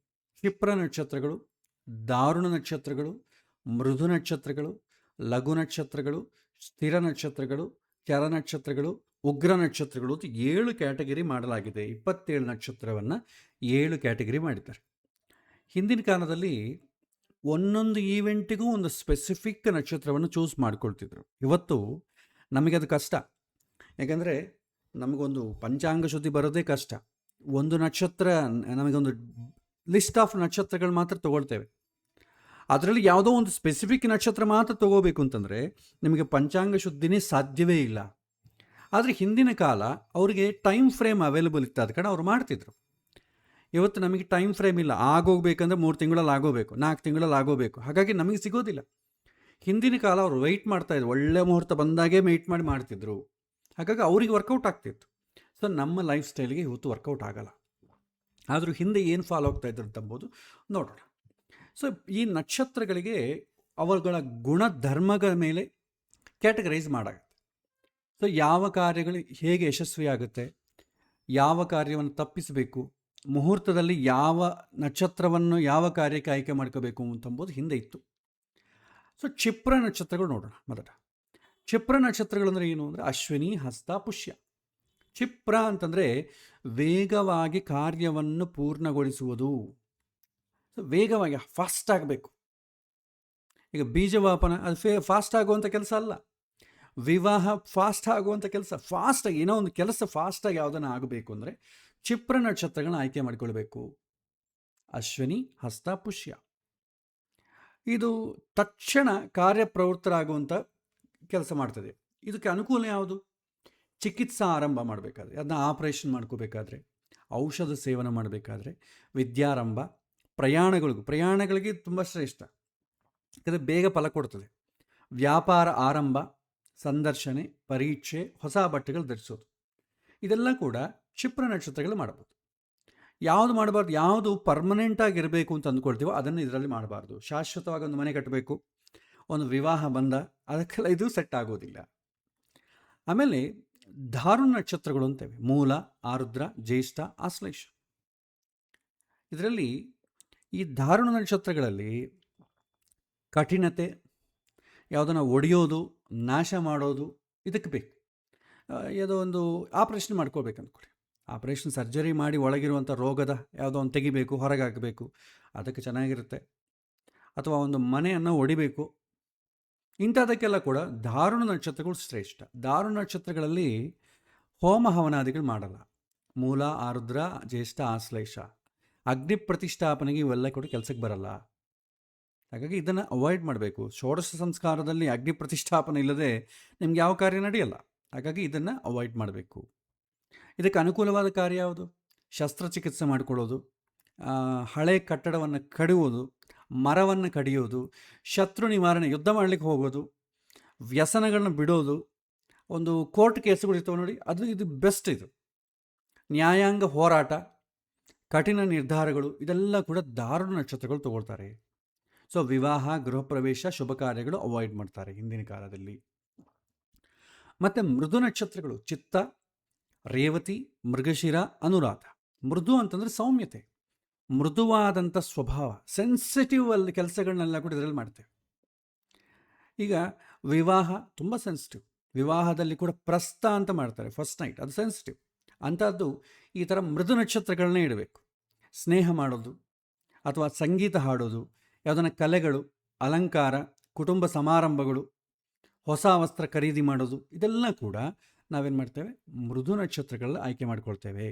ಕ್ಷಿಪ್ರ ನಕ್ಷತ್ರಗಳು, ದಾರುಣ ನಕ್ಷತ್ರಗಳು, ಮೃದು ನಕ್ಷತ್ರಗಳು, ಲಘು ನಕ್ಷತ್ರಗಳು, ಸ್ಥಿರ ನಕ್ಷತ್ರಗಳು, ಚರ ನಕ್ಷತ್ರಗಳು, ಉಗ್ರ ನಕ್ಷತ್ರಗಳು ಅಂತ 7 ಕ್ಯಾಟಗರಿ ಮಾಡಲಾಗಿದೆ. 27 ನಕ್ಷತ್ರವನ್ನು 7 ಕ್ಯಾಟಗರಿ ಮಾಡಿದ್ದಾರೆ. ಹಿಂದಿನ ಕಾಲದಲ್ಲಿ ಒಂದೊಂದು ಈವೆಂಟಿಗೂ ಒಂದು ಸ್ಪೆಸಿಫಿಕ್ ನಕ್ಷತ್ರವನ್ನು ಚೂಸ್ ಮಾಡ್ಕೊಳ್ತಿದ್ರು. ಇವತ್ತು ನಮಗೆ ಅದು ಕಷ್ಟ, ಯಾಕಂದರೆ ನಮಗೊಂದು ಪಂಚಾಂಗ ಶುದ್ಧಿ ಬರೋದೇ ಕಷ್ಟ. ಒಂದು ನಕ್ಷತ್ರ, ನಮಗೊಂದು ಲಿಸ್ಟ್ ಆಫ್ ನಕ್ಷತ್ರಗಳು ಮಾತ್ರ ತೊಗೊಳ್ತೇವೆ. ಅದರಲ್ಲಿ ಯಾವುದೋ ಒಂದು ಸ್ಪೆಸಿಫಿಕ್ ನಕ್ಷತ್ರ ಮಾತ್ರ ತೊಗೋಬೇಕು ಅಂತಂದರೆ ನಿಮಗೆ ಪಂಚಾಂಗ ಶುದ್ಧಿನೇ ಸಾಧ್ಯವೇ ಇಲ್ಲ. ಆದರೆ ಹಿಂದಿನ ಕಾಲ ಅವರಿಗೆ ಟೈಮ್ ಫ್ರೇಮ್ ಅವೈಲೇಬಲ್ ಇತ್ತು, ಅದ ಕಡೆ ಅವ್ರು ಮಾಡ್ತಿದ್ರು. ಇವತ್ತು ನಮಗೆ ಟೈಮ್ ಫ್ರೇಮ್ ಇಲ್ಲ, ಆಗೋಗ್ಬೇಕಂದ್ರೆ 3 ತಿಂಗಳಲ್ಲಿ ಆಗೋಬೇಕು, 4 ತಿಂಗಳಲ್ಲಿ ಆಗೋಬೇಕು, ಹಾಗಾಗಿ ನಮಗೆ ಸಿಗೋದಿಲ್ಲ. ಹಿಂದಿನ ಕಾಲ ಅವರು ವೆಯ್ಟ್ ಮಾಡ್ತಾಯಿದ್ರು, ಒಳ್ಳೆ ಮುಹೂರ್ತ ಬಂದಾಗೆ ವೆಯ್ಟ್ ಮಾಡಿ ಮಾಡ್ತಿದ್ರು. ಹಾಗಾಗಿ ಅವ್ರಿಗೆ ವರ್ಕೌಟ್ ಆಗ್ತಿತ್ತು. ಸೊ ನಮ್ಮ ಲೈಫ್ ಸ್ಟೈಲ್ಗೆ ಇವತ್ತು ವರ್ಕೌಟ್ ಆಗಲ್ಲ. ಆದರೂ ಹಿಂದೆ ಏನು ಫಾಲೋ ಆಗ್ತಾ ಇದ್ರು ಅಂತಂಬೋದು ನೋಡೋಣ. ಸೊ ಈ ನಕ್ಷತ್ರಗಳಿಗೆ ಅವುಗಳ ಗುಣಧರ್ಮಗಳ ಮೇಲೆ ಕ್ಯಾಟಗರೈಸ್ ಮಾಡಾಗುತ್ತೆ. ಸೊ ಯಾವ ಕಾರ್ಯಗಳು ಹೇಗೆ ಯಶಸ್ವಿಯಾಗುತ್ತೆ, ಯಾವ ಕಾರ್ಯವನ್ನು ತಪ್ಪಿಸಬೇಕು, ಮುಹೂರ್ತದಲ್ಲಿ ಯಾವ ನಕ್ಷತ್ರವನ್ನು ಯಾವ ಕಾರ್ಯಕ್ಕೆ ಆಯ್ಕೆ ಮಾಡ್ಕೋಬೇಕು ಅಂತಂಬೋದು ಹಿಂದೆ ಇತ್ತು. ಸೊ ಕ್ಷಿಪ್ರ ನಕ್ಷತ್ರಗಳು ನೋಡೋಣ. ಮೊದಲ ಕ್ಷಿಪ್ರ ನಕ್ಷತ್ರಗಳು ಅಂದರೆ ಏನು ಅಂದರೆ ಅಶ್ವಿನಿ, ಹಸ್ತ, ಪುಷ್ಯ. ಕ್ಷಿಪ್ರ ಅಂತಂದರೆ ವೇಗವಾಗಿ ಕಾರ್ಯವನ್ನು ಪೂರ್ಣಗೊಳಿಸುವುದು. ಸೊ ವೇಗವಾಗಿ ಫಾಸ್ಟ್ ಆಗಬೇಕು. ಈಗ ಬೀಜವಾಪನ ಅದು ಫಾಸ್ಟ್ ಆಗುವಂಥ ಕೆಲಸ ಅಲ್ಲ. ವಿವಾಹ ಫಾಸ್ಟ್ ಆಗುವಂಥ ಕೆಲಸ. ಫಾಸ್ಟಾಗಿ ಏನೋ ಒಂದು ಕೆಲಸ ಫಾಸ್ಟಾಗಿ ಯಾವುದನ್ನು ಆಗಬೇಕು ಅಂದರೆ ಕ್ಷಿಪ್ರ ನಕ್ಷತ್ರಗಳನ್ನ ಆಯ್ಕೆ ಮಾಡಿಕೊಳ್ಬೇಕು. ಅಶ್ವಿನಿ, ಹಸ್ತ, ಪುಷ್ಯ. ಇದು ತಕ್ಷಣ ಕಾರ್ಯಪ್ರವೃತ್ತರಾಗುವಂಥ ಕೆಲಸ ಮಾಡ್ತದೆ. ಇದಕ್ಕೆ ಅನುಕೂಲ ಯಾವುದು? ಚಿಕಿತ್ಸಾ ಆರಂಭ ಮಾಡಬೇಕಾದ್ರೆ, ಅದನ್ನ ಆಪರೇಷನ್ ಮಾಡ್ಕೋಬೇಕಾದ್ರೆ, ಔಷಧ ಸೇವನೆ ಮಾಡಬೇಕಾದ್ರೆ, ವಿದ್ಯಾರಂಭ, ಪ್ರಯಾಣಗಳಿಗೆ ತುಂಬ ಶ್ರೇಷ್ಠ. ಯಾಕಂದರೆ ಬೇಗ ಫಲ ಕೊಡ್ತದೆ. ವ್ಯಾಪಾರ ಆರಂಭ, ಸಂದರ್ಶನೆ, ಪರೀಕ್ಷೆ, ಹೊಸ ಬಟ್ಟೆಗಳು ಧರಿಸೋದು, ಇದೆಲ್ಲ ಕೂಡ ಕ್ಷಿಪ್ರ ನಕ್ಷತ್ರಗಳು ಮಾಡಬಹುದು. ಯಾವುದು ಮಾಡಬಾರ್ದು, ಯಾವುದು ಪರ್ಮನೆಂಟ್ ಆಗಿರಬೇಕು ಅಂತ ಅಂದ್ಕೊಳ್ತೀವೋ ಅದನ್ನು ಇದರಲ್ಲಿ ಮಾಡಬಾರ್ದು. ಶಾಶ್ವತವಾಗಿ ಒಂದು ಮನೆ ಕಟ್ಟಬೇಕು, ಒಂದು ವಿವಾಹ ಬಂದ, ಅದಕ್ಕೆಲ್ಲ ಇದು ಸೆಟ್ ಆಗೋದಿಲ್ಲ. ಆಮೇಲೆ ಧಾರುಣ ನಕ್ಷತ್ರಗಳು ಅಂತೇವೆ. ಮೂಲ, ಆರುದ್ರ, ಜ್ಯೇಷ್ಠ, ಆಶ್ಲೇಷ. ಇದರಲ್ಲಿ ಈ ಧಾರುಣ ನಕ್ಷತ್ರಗಳಲ್ಲಿ ಕಠಿಣತೆ, ಯಾವುದನ್ನು ಒಡೆಯೋದು, ನಾಶ ಮಾಡೋದು, ಇದಕ್ಕೆ ಬೇಕು. ಯಾವುದೋ ಒಂದು ಆಪ್ರೇಷನ್ ಮಾಡ್ಕೋಬೇಕು ಅಂದ್ಕೊಳ್ಳಿ. ಆಪ್ರೇಷನ್ ಸರ್ಜರಿ ಮಾಡಿ ಒಳಗಿರುವಂಥ ರೋಗದ ಯಾವುದೋ ಒಂದು ತೆಗಿಬೇಕು, ಹೊರಗೆ ಹಾಕಬೇಕು, ಅದಕ್ಕೆ ಚೆನ್ನಾಗಿರುತ್ತೆ. ಅಥವಾ ಒಂದು ಮನೆಯನ್ನು ಒಡಿಬೇಕು, ಇಂಥದಕ್ಕೆಲ್ಲ ಕೂಡ ಧಾರುಣ ನಕ್ಷತ್ರಗಳು ಶ್ರೇಷ್ಠ. ಧಾರುಣ ನಕ್ಷತ್ರಗಳಲ್ಲಿ ಹೋಮ ಹವನಾದಿಗಳು ಮಾಡಲ್ಲ. ಮೂಲ, ಆರುದ್ರ, ಜ್ಯೇಷ್ಠ, ಆಶ್ಲೇಷ. ಅಗ್ನಿ ಪ್ರತಿಷ್ಠಾಪನೆಗೆ ಇವೆಲ್ಲ ಕೂಡ ಕೆಲಸಕ್ಕೆ ಬರಲ್ಲ. ಹಾಗಾಗಿ ಇದನ್ನು ಅವಾಯ್ಡ್ ಮಾಡಬೇಕು. ಷೋಡಶ ಸಂಸ್ಕಾರದಲ್ಲಿ ಅಗ್ನಿ ಪ್ರತಿಷ್ಠಾಪನೆ ಇಲ್ಲದೆ ನಿಮ್ಗೆ ಯಾವ ಕಾರ್ಯ ನಡೆಯಲ್ಲ. ಹಾಗಾಗಿ ಇದನ್ನು ಅವಾಯ್ಡ್ ಮಾಡಬೇಕು. ಇದಕ್ಕೆ ಅನುಕೂಲವಾದ ಕಾರ್ಯ ಯಾವುದು? ಶಸ್ತ್ರಚಿಕಿತ್ಸೆ ಮಾಡಿಕೊಳ್ಳೋದು, ಹಳೆ ಕಟ್ಟಡವನ್ನು ಕಡಿಯೋದು, ಮರವನ್ನು ಕಡಿಯೋದು, ಶತ್ರು ನಿವಾರಣೆ, ಯುದ್ಧ ಮಾಡಲಿಕ್ಕೆ ಹೋಗೋದು, ವ್ಯಸನಗಳನ್ನ ಬಿಡೋದು, ಒಂದು ಕೋರ್ಟ್ ಕೇಸುಗಳು ಇರ್ತವೆ ನೋಡಿ, ಇದು ಬೆಸ್ಟ್. ಇದು ನ್ಯಾಯಾಂಗ ಹೋರಾಟ, ಕಠಿಣ ನಿರ್ಧಾರಗಳು, ಇದೆಲ್ಲ ಕೂಡ ಧಾರುಣ ನಕ್ಷತ್ರಗಳು ತಗೊಳ್ತಾರೆ. ಸೊ ವಿವಾಹ, ಗೃಹ ಪ್ರವೇಶ, ಶುಭ ಕಾರ್ಯಗಳು ಅವಾಯ್ಡ್ ಮಾಡ್ತಾರೆ ಹಿಂದಿನ ಕಾಲದಲ್ಲಿ. ಮತ್ತು ಮೃದು ನಕ್ಷತ್ರಗಳು ಚಿತ್ತ, ರೇವತಿ, ಮೃಗಶಿರ, ಅನುರಾಧ. ಮೃದು ಅಂತಂದರೆ ಸೌಮ್ಯತೆ, ಮೃದುವಾದಂಥ ಸ್ವಭಾವ, ಸೆನ್ಸಿಟಿವ್ ಅಲ್ಲಿ ಕೆಲಸಗಳನ್ನೆಲ್ಲ ಕೂಡ ಇದರಲ್ಲಿ ಮಾಡ್ತೇವೆ. ಈಗ ವಿವಾಹ ತುಂಬ ಸೆನ್ಸಿಟಿವ್. ವಿವಾಹದಲ್ಲಿ ಕೂಡ ಪ್ರಸ್ತ ಅಂತ ಮಾಡ್ತಾರೆ, ಫಸ್ಟ್ ನೈಟ್, ಅದು ಸೆನ್ಸಿಟಿವ್. ಅಂಥದ್ದು ಈ ಥರ ಮೃದು ನಕ್ಷತ್ರಗಳನ್ನೇ ಇಡಬೇಕು. ಸ್ನೇಹ ಮಾಡೋದು ಅಥವಾ ಸಂಗೀತ ಹಾಡೋದು, ಯಾವುದನ್ನ ಕಲೆಗಳು, ಅಲಂಕಾರ, ಕುಟುಂಬ ಸಮಾರಂಭಗಳು, ಹೊಸ ವಸ್ತ್ರ ಖರೀದಿ ಮಾಡೋದು, ಇದೆಲ್ಲ ಕೂಡ ನಾವೇನು ಮಾಡ್ತೇವೆ, ಮೃದು ನಕ್ಷತ್ರಗಳಲ್ಲಿ ಆಯ್ಕೆ ಮಾಡ್ಕೊಳ್ತೇವೆ.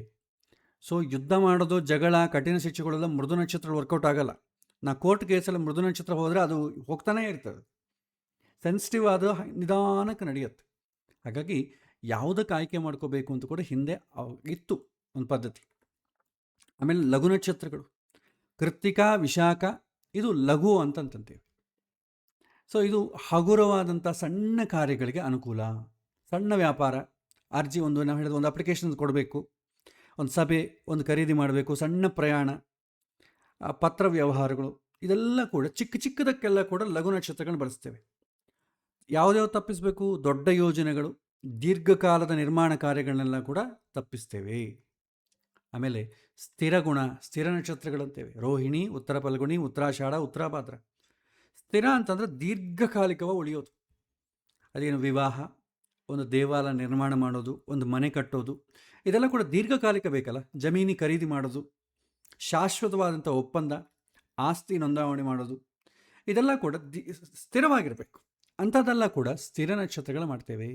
ಸೊ ಯುದ್ಧ ಮಾಡೋದು, ಜಗಳ, ಕಠಿಣ ಶಿಕ್ಷೆಗಳೆಲ್ಲ ಮೃದು ನಕ್ಷತ್ರಗಳು ವರ್ಕೌಟ್ ಆಗಲ್ಲ. ನಾ ಕೋರ್ಟ್ ಕೇಸಲ್ಲಿ ಮೃದು ನಕ್ಷತ್ರ ಹೋದರೆ ಅದು ಹೋಗ್ತಾನೇ ಇರ್ತದೆ. ಸೆನ್ಸಿಟಿವ್ ಆದ ನಿಧಾನಕ್ಕೆ ನಡೆಯುತ್ತೆ. ಹಾಗಾಗಿ ಯಾವುದಕ್ಕೆ ಆಯ್ಕೆ ಮಾಡ್ಕೋಬೇಕು ಅಂತ ಕೂಡ ಹಿಂದೆ ಇತ್ತು ಒಂದು ಪದ್ಧತಿ. ಆಮೇಲೆ ಲಘು ನಕ್ಷತ್ರಗಳು ಕೃತ್ತಿಕಾ, ವಿಶಾಖ, ಇದು ಲಘು ಅಂತಂತೀವಿ. ಸೊ ಇದು ಹಗುರವಾದಂಥ ಸಣ್ಣ ಕಾರ್ಯಗಳಿಗೆ ಅನುಕೂಲ. ಸಣ್ಣ ವ್ಯಾಪಾರ, ಅರ್ಜಿ, ನಾವು ಹೇಳಿದ ಒಂದು ಅಪ್ಲಿಕೇಶನ್ ಕೊಡಬೇಕು, ಒಂದು ಸಭೆ, ಒಂದು ಖರೀದಿ ಮಾಡಬೇಕು, ಸಣ್ಣ ಪ್ರಯಾಣ, ಪತ್ರ ವ್ಯವಹಾರಗಳು, ಇದೆಲ್ಲ ಕೂಡ ಚಿಕ್ಕದಕ್ಕೆಲ್ಲ ಕೂಡ ಲಘು ನಕ್ಷತ್ರಗಳನ್ನ ಬಳಸ್ತೇವೆ. ಯಾವುದ್ಯಾವ್ದು ತಪ್ಪಿಸಬೇಕು? ದೊಡ್ಡ ಯೋಜನೆಗಳು, ದೀರ್ಘಕಾಲದ ನಿರ್ಮಾಣ ಕಾರ್ಯಗಳನ್ನೆಲ್ಲ ಕೂಡ ತಪ್ಪಿಸ್ತೇವೆ. ಆಮೇಲೆ ಸ್ಥಿರ ಗುಣ, ಸ್ಥಿರ ನಕ್ಷತ್ರಗಳಂತೇವೆ. ರೋಹಿಣಿ, ಉತ್ತರ ಫಲ್ಗುಣಿ, ಉತ್ತರಾಷಾಢ, ಉತ್ತರಾಭಾದ್ರ. ಸ್ಥಿರ ಅಂತಂದರೆ ದೀರ್ಘಕಾಲಿಕವಾಗಿ ಉಳಿಯೋದು. ಅದೇನು ವಿವಾಹ, ಒಂದು ದೇವಾಲಯ ನಿರ್ಮಾಣ ಮಾಡೋದು, ಒಂದು ಮನೆ ಕಟ್ಟೋದು, ಇದೆಲ್ಲ ಕೂಡ ದೀರ್ಘಕಾಲಿಕ ಬೇಕಲ್ಲ. ಜಮೀನು ಖರೀದಿ ಮಾಡೋದು, ಶಾಶ್ವತವಾದಂಥ ಒಪ್ಪಂದ, ಆಸ್ತಿ ನೋಂದಾವಣೆ ಮಾಡೋದು, ಇದೆಲ್ಲ ಕೂಡ ಸ್ಥಿರವಾಗಿರಬೇಕು. ಅಂಥದ್ದೆಲ್ಲ ಕೂಡ ಸ್ಥಿರ ನಕ್ಷತ್ರಗಳು ಮಾಡ್ತೇವೆ.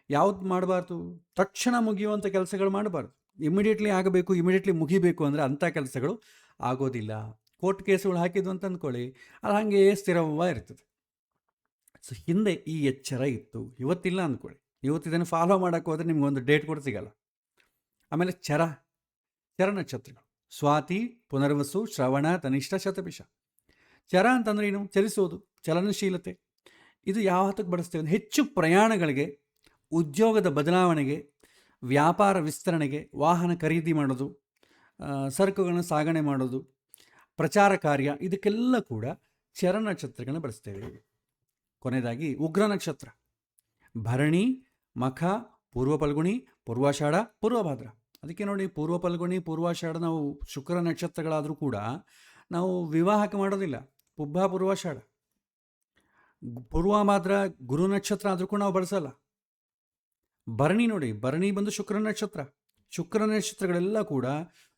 ಯಾವ್ದು ಮಾಡಬಾರ್ದು? ತಕ್ಷಣ ಮುಗಿಯುವಂಥ ಕೆಲಸಗಳು ಮಾಡಬಾರ್ದು. ಇಮಿಡಿಯೇಟ್ಲಿ ಆಗಬೇಕು, ಇಮಿಡಿಯೇಟ್ಲಿ ಮುಗಿಬೇಕು ಅಂದರೆ ಅಂಥ ಕೆಲಸಗಳು ಆಗೋದಿಲ್ಲ. ಕೋರ್ಟ್ ಕೇಸುಗಳು ಹಾಕಿದ್ವು ಅಂತ ಅಂದ್ಕೊಳ್ಳಿ, ಅದು ಹಾಗೆ ಸ್ಥಿರವಾಗಿರ್ತದೆ. ಸೊ ಹಿಂದೆ ಈ ಎಚ್ಚರ ಇತ್ತು, ಇವತ್ತಿಲ್ಲ ಅಂದ್ಕೊಳ್ಳಿ. ಇವತ್ತು ಇದನ್ನು ಫಾಲೋ ಮಾಡೋಕ್ಕೆ ಹೋದರೆ ನಿಮ್ಗೊಂದು ಡೇಟ್ ಕೂಡ ಸಿಗಲ್ಲ. ಆಮೇಲೆ ಚರ ನಕ್ಷತ್ರಗಳು ಸ್ವಾತಿ, ಪುನರ್ವಸು, ಶ್ರವಣ, ತನಿಷ್ಠ, ಶತಭಿಷ. ಚರ ಅಂತಂದ್ರೆ ಏನು? ಚಲಿಸೋದು, ಚಲನಶೀಲತೆ, ಇದು ಯಾವ ಹತ್ತಕ್ಕೆ ಬಳಸ್ತೇವೆ ಅಂದರೆ ಹೆಚ್ಚು ಪ್ರಯಾಣಗಳಿಗೆ, ಉದ್ಯೋಗದ ಬದಲಾವಣೆಗೆ, ವ್ಯಾಪಾರ ವಿಸ್ತರಣೆಗೆ, ವಾಹನ ಖರೀದಿ ಮಾಡೋದು, ಸರಕುಗಳನ್ನು ಸಾಗಣೆ ಮಾಡೋದು, ಪ್ರಚಾರ ಕಾರ್ಯ, ಇದಕ್ಕೆಲ್ಲ ಕೂಡ ಚರ ನಕ್ಷತ್ರಗಳನ್ನ ಬಳಸ್ತೇವೆ. ಕೊನೆಯದಾಗಿ ಉಗ್ರ ನಕ್ಷತ್ರ: ಭರಣಿ, ಮಖ, ಪೂರ್ವ ಫಲ್ಗುಣಿ, ಪೂರ್ವಾಷಾಢ, ಪೂರ್ವಭಾದ್ರ. ಅದಕ್ಕೆ ನೋಡಿ, ಪೂರ್ವ ಫಲ್ಗುಣಿ, ಪೂರ್ವಾಷಾಢ ನಾವು ಶುಕ್ರ ನಕ್ಷತ್ರಗಳಾದರೂ ಕೂಡ ನಾವು ವಿವಾಹಕ್ಕೆ ಮಾಡೋದಿಲ್ಲ. ಪುಬ್ಬ, ಪೂರ್ವಾಷಾಢ, ಪೂರ್ವಭಾದ್ರ ಗುರು ನಕ್ಷತ್ರ ಆದರೂ ಕೂಡ ನಾವು ಬಳಸಲ್ಲ. ಭರಣಿ ನೋಡಿ, ಭರಣಿ ಬಂದು ಶುಕ್ರ ನಕ್ಷತ್ರ. ಶುಕ್ರ ನಕ್ಷತ್ರಗಳೆಲ್ಲ ಕೂಡ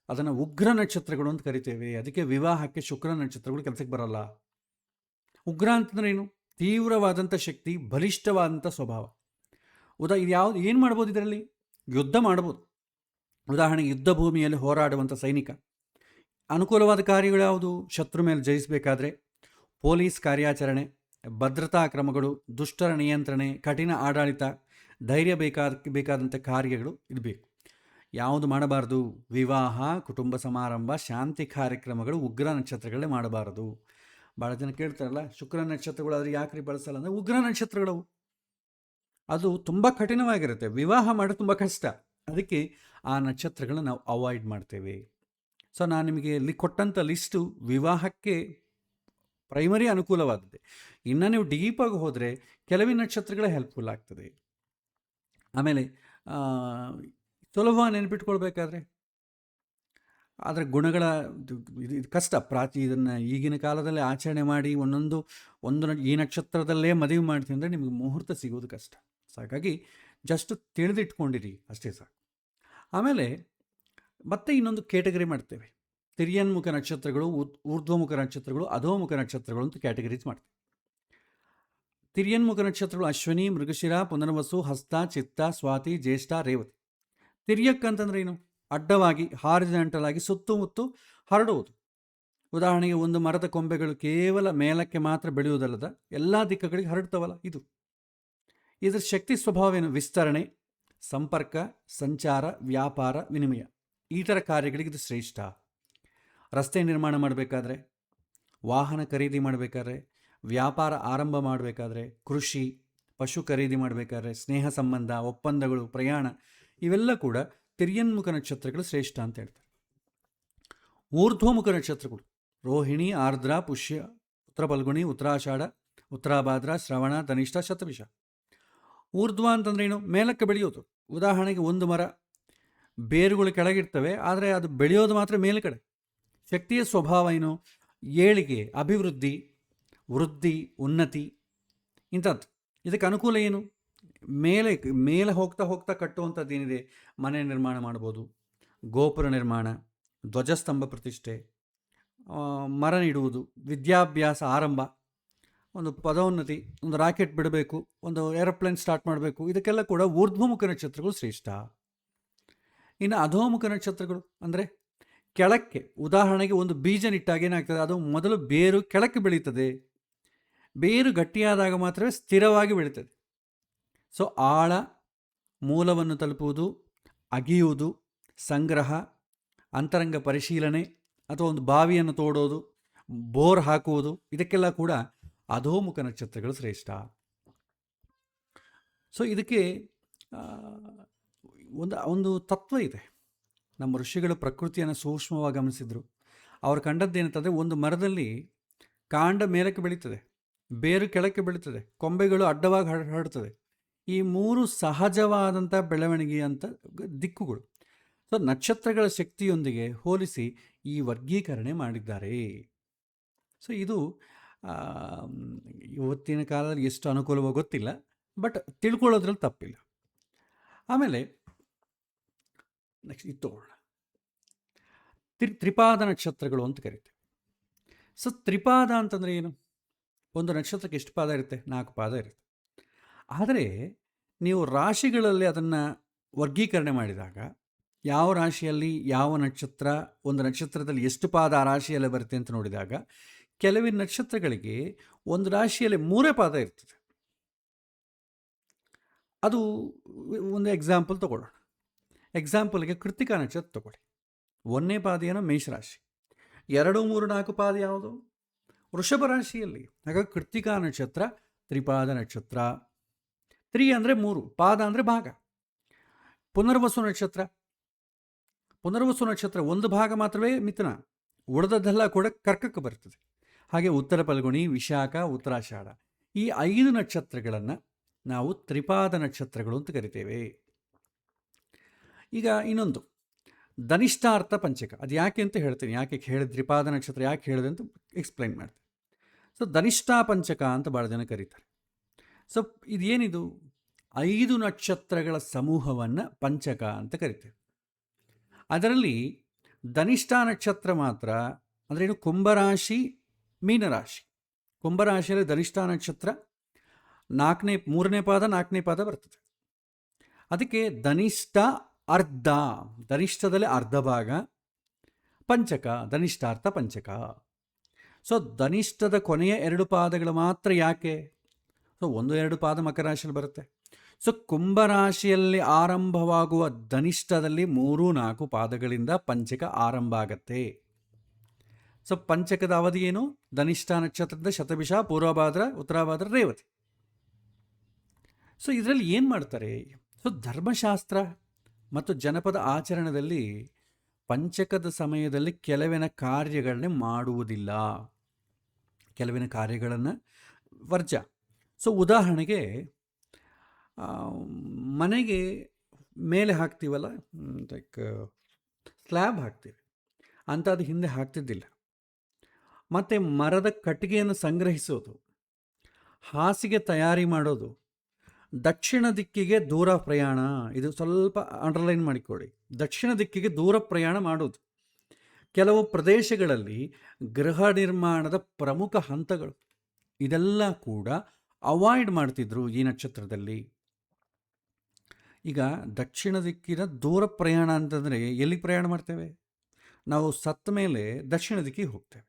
ಅದನ್ನು ಉಗ್ರ ನಕ್ಷತ್ರಗಳು ಅಂತ ಕರಿತೇವೆ. ಅದಕ್ಕೆ ವಿವಾಹಕ್ಕೆ ಶುಕ್ರ ನಕ್ಷತ್ರಗಳು ಕೆಲಸಕ್ಕೆ ಬರಲ್ಲ. ಉಗ್ರ ಅಂತಂದ್ರೆ ಏನು? ತೀವ್ರವಾದಂಥ ಶಕ್ತಿ, ಬಲಿಷ್ಠವಾದಂಥ ಸ್ವಭಾವ. ಇದು ಯಾವುದು, ಏನು ಮಾಡ್ಬೋದು ಇದರಲ್ಲಿ? ಯುದ್ಧ ಮಾಡ್ಬೋದು. ಉದಾಹರಣೆಗೆ ಯುದ್ಧ ಭೂಮಿಯಲ್ಲಿ ಹೋರಾಡುವಂಥ ಸೈನಿಕ. ಅನುಕೂಲವಾದ ಕಾರ್ಯಗಳು ಯಾವುದು? ಶತ್ರು ಮೇಲೆ ಜಯಿಸಬೇಕಾದ್ರೆ ಪೊಲೀಸ್ ಕಾರ್ಯಾಚರಣೆ, ಭದ್ರತಾ ಕ್ರಮಗಳು, ದುಷ್ಟರ ನಿಯಂತ್ರಣೆ, ಕಠಿಣ ಆಡಳಿತ, ಧೈರ್ಯ ಬೇಕಾದಂಥ ಕಾರ್ಯಗಳು ಇದು ಬೇಕು. ಯಾವುದು ಮಾಡಬಾರ್ದು? ವಿವಾಹ, ಕುಟುಂಬ ಸಮಾರಂಭ, ಶಾಂತಿ ಕಾರ್ಯಕ್ರಮಗಳು ಉಗ್ರ ನಕ್ಷತ್ರಗಳೇ ಮಾಡಬಾರದು. ಭಾಳ ಜನ ಕೇಳ್ತಾರಲ್ಲ, ಶುಕ್ರ ನಕ್ಷತ್ರಗಳು ಆದರೆ ಯಾಕ್ರಿ ಬಳಸಲ್ಲ ಅಂದರೆ, ಉಗ್ರ ನಕ್ಷತ್ರಗಳವು, ಅದು ತುಂಬ ಕಠಿಣವಾಗಿರುತ್ತೆ. ವಿವಾಹ ಮಾಡೋದು ತುಂಬ ಕಷ್ಟ. ಅದಕ್ಕೆ ಆ ನಕ್ಷತ್ರಗಳನ್ನ ನಾವು ಅವಾಯ್ಡ್ ಮಾಡ್ತೇವೆ. ಸೊ ನಾನು ನಿಮಗೆ ಇಲ್ಲಿ ಕೊಟ್ಟಂಥ ಲಿಸ್ಟು ವಿವಾಹಕ್ಕೆ ಪ್ರೈಮರಿ ಅನುಕೂಲವಾದದ್ದೇ. ಇನ್ನು ನೀವು ಡೀಪಾಗಿ ಹೋದರೆ ಕೆಲವೇ ನಕ್ಷತ್ರಗಳೇ ಹೆಲ್ಪ್ಫುಲ್ ಆಗ್ತದೆ. ಆಮೇಲೆ ಸುಲಭ ನೆನಪಿಟ್ಕೊಳ್ಬೇಕಾದ್ರೆ ಅದರ ಗುಣಗಳ ಇದು ಕಷ್ಟ. ಇದನ್ನು ಈಗಿನ ಕಾಲದಲ್ಲಿ ಆಚರಣೆ ಮಾಡಿ ಈ ನಕ್ಷತ್ರದಲ್ಲೇ ಮದುವೆ ಮಾಡ್ತೀವಿ ಅಂದರೆ ನಿಮಗೆ ಮುಹೂರ್ತ ಸಿಗೋದು ಕಷ್ಟ. ಹಾಗಾಗಿ ಜಸ್ಟ್ ತಿಳಿದಿಟ್ಕೊಂಡಿರಿ ಅಷ್ಟೇ ಸಾಕು. ಆಮೇಲೆ ಮತ್ತೆ ಇನ್ನೊಂದು ಕೇಟಗರಿ ಮಾಡ್ತೇವೆ. ತಿರ್ಯನ್ಮುಖ ನಕ್ಷತ್ರಗಳು, ಊರ್ಧ್ವಮುಖ ನಕ್ಷತ್ರಗಳು, ಅಧೋಮುಖ ನಕ್ಷತ್ರಗಳು ಅಂತ ಕ್ಯಾಟಗರೀಸ್ ಮಾಡ್ತೇವೆ. ತಿರ್ಯನ್ಮುಖ ನಕ್ಷತ್ರಗಳು ಅಶ್ವಿನಿ, ಮೃಗಶಿರ, ಪುನರ್ವಸು, ಹಸ್ತ, ಚಿತ್ತ, ಸ್ವಾತಿ, ಜ್ಯೇಷ್ಠ, ರೇವತಿ. ತಿರ್ಯಕ್ ಅಂತಂದ್ರೆ ಏನು? ಅಡ್ಡವಾಗಿ, ಹಾರಿಜಾಂಟಲ್ ಆಗಿ ಸುತ್ತಮುತ್ತ ಹರಡುವುದು. ಉದಾಹರಣೆಗೆ ಒಂದು ಮರದ ಕೊಂಬೆಗಳು ಕೇವಲ ಮೇಲಕ್ಕೆ ಮಾತ್ರ ಬೆಳೆಯುವುದಲ್ಲದ ಎಲ್ಲ ದಿಕ್ಕುಗಳಿಗೆ ಹರಡ್ತವಲ್ಲ, ಇದರ ಶಕ್ತಿ ಸ್ವಭಾವೇನು? ವಿಸ್ತರಣೆ, ಸಂಪರ್ಕ, ಸಂಚಾರ, ವ್ಯಾಪಾರ, ವಿನಿಮಯ, ಈ ಥರ ಕಾರ್ಯಗಳಿಗೆ ಇದು ಶ್ರೇಷ್ಠ. ರಸ್ತೆ ನಿರ್ಮಾಣ ಮಾಡಬೇಕಾದ್ರೆ, ವಾಹನ ಖರೀದಿ ಮಾಡಬೇಕಾದ್ರೆ, ವ್ಯಾಪಾರ ಆರಂಭ ಮಾಡಬೇಕಾದ್ರೆ, ಕೃಷಿ, ಪಶು ಖರೀದಿ ಮಾಡಬೇಕಾದ್ರೆ, ಸ್ನೇಹ ಸಂಬಂಧ, ಒಪ್ಪಂದಗಳು, ಪ್ರಯಾಣ, ಇವೆಲ್ಲ ಕೂಡ ತಿರ್ಯನ್ಮುಖ ನಕ್ಷತ್ರಗಳು ಶ್ರೇಷ್ಠ ಅಂತ ಹೇಳ್ತಾರೆ. ಊರ್ಧ್ವಮುಖ ನಕ್ಷತ್ರಗಳು ರೋಹಿಣಿ, ಆರ್ದ್ರ, ಪುಷ್ಯ, ಉತ್ತರ ಫಲ್ಗುಣಿ, ಉತ್ತರಾಷಾಢ, ಉತ್ತರಾಭಾದ್ರ, ಶ್ರವಣ, ಧನಿಷ್ಠ, ಶತಭಿಷ. ಊರ್ಧ್ವ ಅಂತಂದ್ರೆ ಏನು? ಮೇಲಕ್ಕೆ ಬೆಳೆಯೋದು. ಉದಾಹರಣೆಗೆ ಒಂದು ಮರ ಬೇರುಗಳು ಕೆಳಗಿರ್ತವೆ, ಆದರೆ ಅದು ಬೆಳೆಯೋದು ಮಾತ್ರ ಮೇಲ್ಗಡೆ. ಶಕ್ತಿಯ ಸ್ವಭಾವ ಏನು? ಏಳಿಗೆ, ಅಭಿವೃದ್ಧಿ, ವೃದ್ಧಿ, ಉನ್ನತಿ, ಇಂಥದ್ದು. ಇದಕ್ಕೆ ಅನುಕೂಲ ಏನು? ಮೇಲೆ ಹೋಗ್ತಾ ಹೋಗ್ತಾ ಕಟ್ಟುವಂಥದ್ದು ಏನಿದೆ, ಮನೆ ನಿರ್ಮಾಣ ಮಾಡ್ಬೋದು, ಗೋಪುರ ನಿರ್ಮಾಣ, ಧ್ವಜಸ್ತಂಭ ಪ್ರತಿಷ್ಠೆ, ಮರ ನೆಡುವುದು, ವಿದ್ಯಾಭ್ಯಾಸ ಆರಂಭ, ಒಂದು ಪದೋನ್ನತಿ, ಒಂದು ರಾಕೆಟ್ ಬಿಡಬೇಕು, ಒಂದು ಏರೋಪ್ಲೇನ್ ಸ್ಟಾರ್ಟ್ ಮಾಡಬೇಕು, ಇದಕ್ಕೆಲ್ಲ ಕೂಡ ಊರ್ಧ್ವಮುಖ ನಕ್ಷತ್ರಗಳು ಶ್ರೇಷ್ಠ. ಇನ್ನು ಅಧೋಮುಖ ನಕ್ಷತ್ರಗಳು ಅಂದರೆ ಕೆಳಕ್ಕೆ. ಉದಾಹರಣೆಗೆ ಒಂದು ಬೀಜ ನಿಟ್ಟಾಗ ಏನಾಗ್ತದೆ? ಅದು ಮೊದಲು ಬೇರು ಕೆಳಕ್ಕೆ ಬೆಳೀತದೆ. ಬೇರು ಗಟ್ಟಿಯಾದಾಗ ಮಾತ್ರವೇ ಸ್ಥಿರವಾಗಿ ಬೆಳೀತದೆ. ಸೊ ಆಳ, ಮೂಲವನ್ನು ತಲುಪುವುದು, ಅಗಿಯುವುದು, ಸಂಗ್ರಹ, ಅಂತರಂಗ ಪರಿಶೀಲನೆ, ಅಥವಾ ಒಂದು ಬಾವಿಯನ್ನು ತೋಡೋದು, ಬೋರ್ ಹಾಕುವುದು, ಇದಕ್ಕೆಲ್ಲ ಕೂಡ ಅಧೋಮುಖ ನಕ್ಷತ್ರಗಳು ಶ್ರೇಷ್ಠ. ಸೊ ಇದಕ್ಕೆ ಒಂದು ತತ್ವ ಇದೆ. ನಮ್ಮ ಋಷಿಗಳು ಪ್ರಕೃತಿಯನ್ನು ಸೂಕ್ಷ್ಮವಾಗಿ ಗಮನಿಸಿದ್ರು. ಅವ್ರು ಕಂಡದ್ದೇನಂತಂದರೆ, ಒಂದು ಮರದಲ್ಲಿ ಕಾಂಡ ಮೇಲಕ್ಕೆ ಬೆಳೀತದೆ, ಬೇರು ಕೆಳಕ್ಕೆ ಬೆಳೀತದೆ, ಕೊಂಬೆಗಳು ಅಡ್ಡವಾಗಿ ಹರಡ್ತದೆ. ಈ ಮೂರು ಸಹಜವಾದಂಥ ಬೆಳವಣಿಗೆ ಅಂತ ದಿಕ್ಕುಗಳು. ಸೊ ನಕ್ಷತ್ರಗಳ ಶಕ್ತಿಯೊಂದಿಗೆ ಹೋಲಿಸಿ ಈ ವರ್ಗೀಕರಣೆ ಮಾಡಿದ್ದಾರೆ. ಸೊ ಇದು ಇವತ್ತಿನ ಕಾಲದಲ್ಲಿ ಎಷ್ಟು ಅನುಕೂಲವೋ ಗೊತ್ತಿಲ್ಲ, ಬಟ್ ತಿಳ್ಕೊಳ್ಳೋದ್ರಲ್ಲಿ ತಪ್ಪಿಲ್ಲ. ಆಮೇಲೆ ನೆಕ್ಸ್ಟ್ ಇದು ತಗೊಳ್ಳೋಣ. ತ್ರಿಪಾದ ನಕ್ಷತ್ರಗಳು ಅಂತ ಕರಿತೇವೆ. ಸೊ ತ್ರಿಪಾದ ಅಂತಂದರೆ ಏನು? ಒಂದು ನಕ್ಷತ್ರಕ್ಕೆ ಎಷ್ಟು ಪಾದ ಇರುತ್ತೆ? 4 ಪಾದ ಇರುತ್ತೆ. ಆದರೆ ನೀವು ರಾಶಿಗಳಲ್ಲಿ ಅದನ್ನು ವರ್ಗೀಕರಣೆ ಮಾಡಿದಾಗ, ಯಾವ ರಾಶಿಯಲ್ಲಿ ಯಾವ ನಕ್ಷತ್ರ, ಒಂದು ನಕ್ಷತ್ರದಲ್ಲಿ ಎಷ್ಟು ಪಾದ ಆ ರಾಶಿಯಲ್ಲೇ ಬರುತ್ತೆ ಅಂತ ನೋಡಿದಾಗ, ಕೆಲವಿನ ನಕ್ಷತ್ರಗಳಿಗೆ ಒಂದು ರಾಶಿಯಲ್ಲಿ 3 ಪಾದ ಇರ್ತದೆ. ಅದು ಒಂದು ಎಕ್ಸಾಂಪಲ್ ತಗೊಳ್ಳೋಣ. ಎಕ್ಸಾಂಪಲ್ಗೆ ಕೃತಿಕಾ ನಕ್ಷತ್ರ ತಗೊಳ್ಳಿ. 1ನೇ ಪಾದ ಏನೋ ಮೇಷರಾಶಿ, 2, 3, 4 ಪಾದ ಯಾವುದು? ವೃಷಭ ರಾಶಿಯಲ್ಲಿ. ಹಾಗಾಗಿ ಕೃತಿಕಾ ನಕ್ಷತ್ರ ತ್ರಿಪಾದ ನಕ್ಷತ್ರ. ತ್ರಿ ಅಂದರೆ 3, ಪಾದ ಅಂದರೆ ಭಾಗ. ಪುನರ್ವಸು ನಕ್ಷತ್ರ, ಪುನರ್ವಸು ನಕ್ಷತ್ರ ಒಂದು ಭಾಗ ಮಾತ್ರವೇ ಮಿಥುನ, ಉಳಿದದ್ದೆಲ್ಲ ಕೂಡ ಕರ್ಕಕ್ಕೆ ಬರ್ತದೆ. ಹಾಗೆ ಉತ್ತರ ಫಲ್ಗುಣಿ, ವಿಶಾಖ, ಉತ್ತರಾಷಾಢ, ಈ 5 ನಕ್ಷತ್ರಗಳನ್ನು ನಾವು ತ್ರಿಪಾದ ನಕ್ಷತ್ರಗಳು ಅಂತ ಕರಿತೇವೆ. ಈಗ ಇನ್ನೊಂದು ಧನಿಷ್ಠಾರ್ಥ ಪಂಚಕ, ಅದು ಯಾಕೆ ಅಂತ ಹೇಳ್ತೀನಿ. ಯಾಕೆ ಹೇಳಿದ ತ್ರಿಪಾದ ನಕ್ಷತ್ರ ಯಾಕೆ ಹೇಳಿದೆ ಅಂತ ಎಕ್ಸ್ಪ್ಲೈನ್ ಮಾಡ್ತೀನಿ. ಸೊ ಧನಿಷ್ಠಾ ಪಂಚಕ ಅಂತ ಭಾಳ ಜನ ಕರೀತಾರೆ. ಸೊ ಇದೇನಿದು, 5 ನಕ್ಷತ್ರಗಳ ಸಮೂಹವನ್ನು ಪಂಚಕ ಅಂತ ಕರಿತೇವೆ. ಅದರಲ್ಲಿ ಧನಿಷ್ಠಾ ನಕ್ಷತ್ರ ಮಾತ್ರ ಅಂದರೆ ಏನು, ಕುಂಭರಾಶಿ, ಮೀನರಾಶಿ. ಕುಂಭರಾಶಿಯಲ್ಲಿ ಧನಿಷ್ಠಾ ನಕ್ಷತ್ರ 3ನೇ ಪಾದ 4ನೇ ಪಾದ ಬರ್ತದೆ. ಅದಕ್ಕೆ ಧನಿಷ್ಠ ಅರ್ಧ, ಧನಿಷ್ಠದಲ್ಲಿ ಅರ್ಧ ಭಾಗ, ಪಂಚಕ, ಧನಿಷ್ಠಾರ್ಥ ಪಂಚಕ. ಸೊ ಧನಿಷ್ಠದ ಕೊನೆಯ 2 ಪಾದಗಳು ಮಾತ್ರ ಯಾಕೆ, ಸೊ 1-2 ಪಾದ ಮಕರ ರಾಶಿಯಲ್ಲಿ ಬರುತ್ತೆ. ಸೊ ಕುಂಭರಾಶಿಯಲ್ಲಿ ಆರಂಭವಾಗುವ ಧನಿಷ್ಠದಲ್ಲಿ 3-4 ಪಾದಗಳಿಂದ ಪಂಚಕ ಆರಂಭ ಆಗತ್ತೆ. ಸೊ ಪಂಚಕದ ಅವಧಿ ಏನು, ಧನಿಷ್ಠ ನಕ್ಷತ್ರದ ಶತಭಿಷ, ಪೂರ್ವಭಾದ್ರ, ಉತ್ತರಾಭಾದ್ರ, ರೇವತಿ. ಸೊ ಇದರಲ್ಲಿ ಏನು ಮಾಡ್ತಾರೆ, ಸೊ ಧರ್ಮಶಾಸ್ತ್ರ ಮತ್ತು ಜನಪದ ಆಚರಣೆಯಲ್ಲಿ ಪಂಚಕದ ಸಮಯದಲ್ಲಿ ಕೆಲವಿನ ಕಾರ್ಯಗಳನ್ನೇ ಮಾಡುವುದಿಲ್ಲ, ಕೆಲವಿನ ಕಾರ್ಯಗಳನ್ನು ವರ್ಜ. ಸೊ ಉದಾಹರಣೆಗೆ ಮನೆಗೆ ಮೇಲೆ ಹಾಕ್ತೀವಲ್ಲ, ಲೈಕ್ ಸ್ಲ್ಯಾಬ್ ಹಾಕ್ತೀವಿ ಅಂತ, ಅದು ಹಿಂದೆ ಹಾಕ್ತಿದ್ದಿಲ್ಲ. ಮತ್ತು ಮರದ ಕಟ್ಟಿಗೆಯನ್ನು ಸಂಗ್ರಹಿಸೋದು, ಹಾಸಿಗೆ ತಯಾರಿ ಮಾಡೋದು, ದಕ್ಷಿಣ ದಿಕ್ಕಿಗೆ ದೂರ ಪ್ರಯಾಣ, ಇದು ಸ್ವಲ್ಪ ಅಂಡರ್ಲೈನ್ ಮಾಡಿಕೊಳ್ಳಿ. ದಕ್ಷಿಣ ದಿಕ್ಕಿಗೆ ದೂರ ಪ್ರಯಾಣ ಮಾಡೋದು ಕೆಲವು ಪ್ರದೇಶಗಳಲ್ಲಿ ಗೃಹ ನಿರ್ಮಾಣದ ಪ್ರಮುಖ ಹಂತಗಳು. ಇದೆಲ್ಲ ಕೂಡ ಅವಾಯ್ಡ್ ಮಾಡ್ತಿದ್ರು ಈ ನಕ್ಷತ್ರದಲ್ಲಿ. ಈಗ ದಕ್ಷಿಣ ದಿಕ್ಕಿನ ದೂರ ಪ್ರಯಾಣ ಅಂತಂದರೆ ಎಲ್ಲಿ ಪ್ರಯಾಣ ಮಾಡ್ತೇವೆ ನಾವು, ಸತ್ತ ಮೇಲೆ ದಕ್ಷಿಣ ದಿಕ್ಕಿಗೆ ಹೋಗ್ತೇವೆ.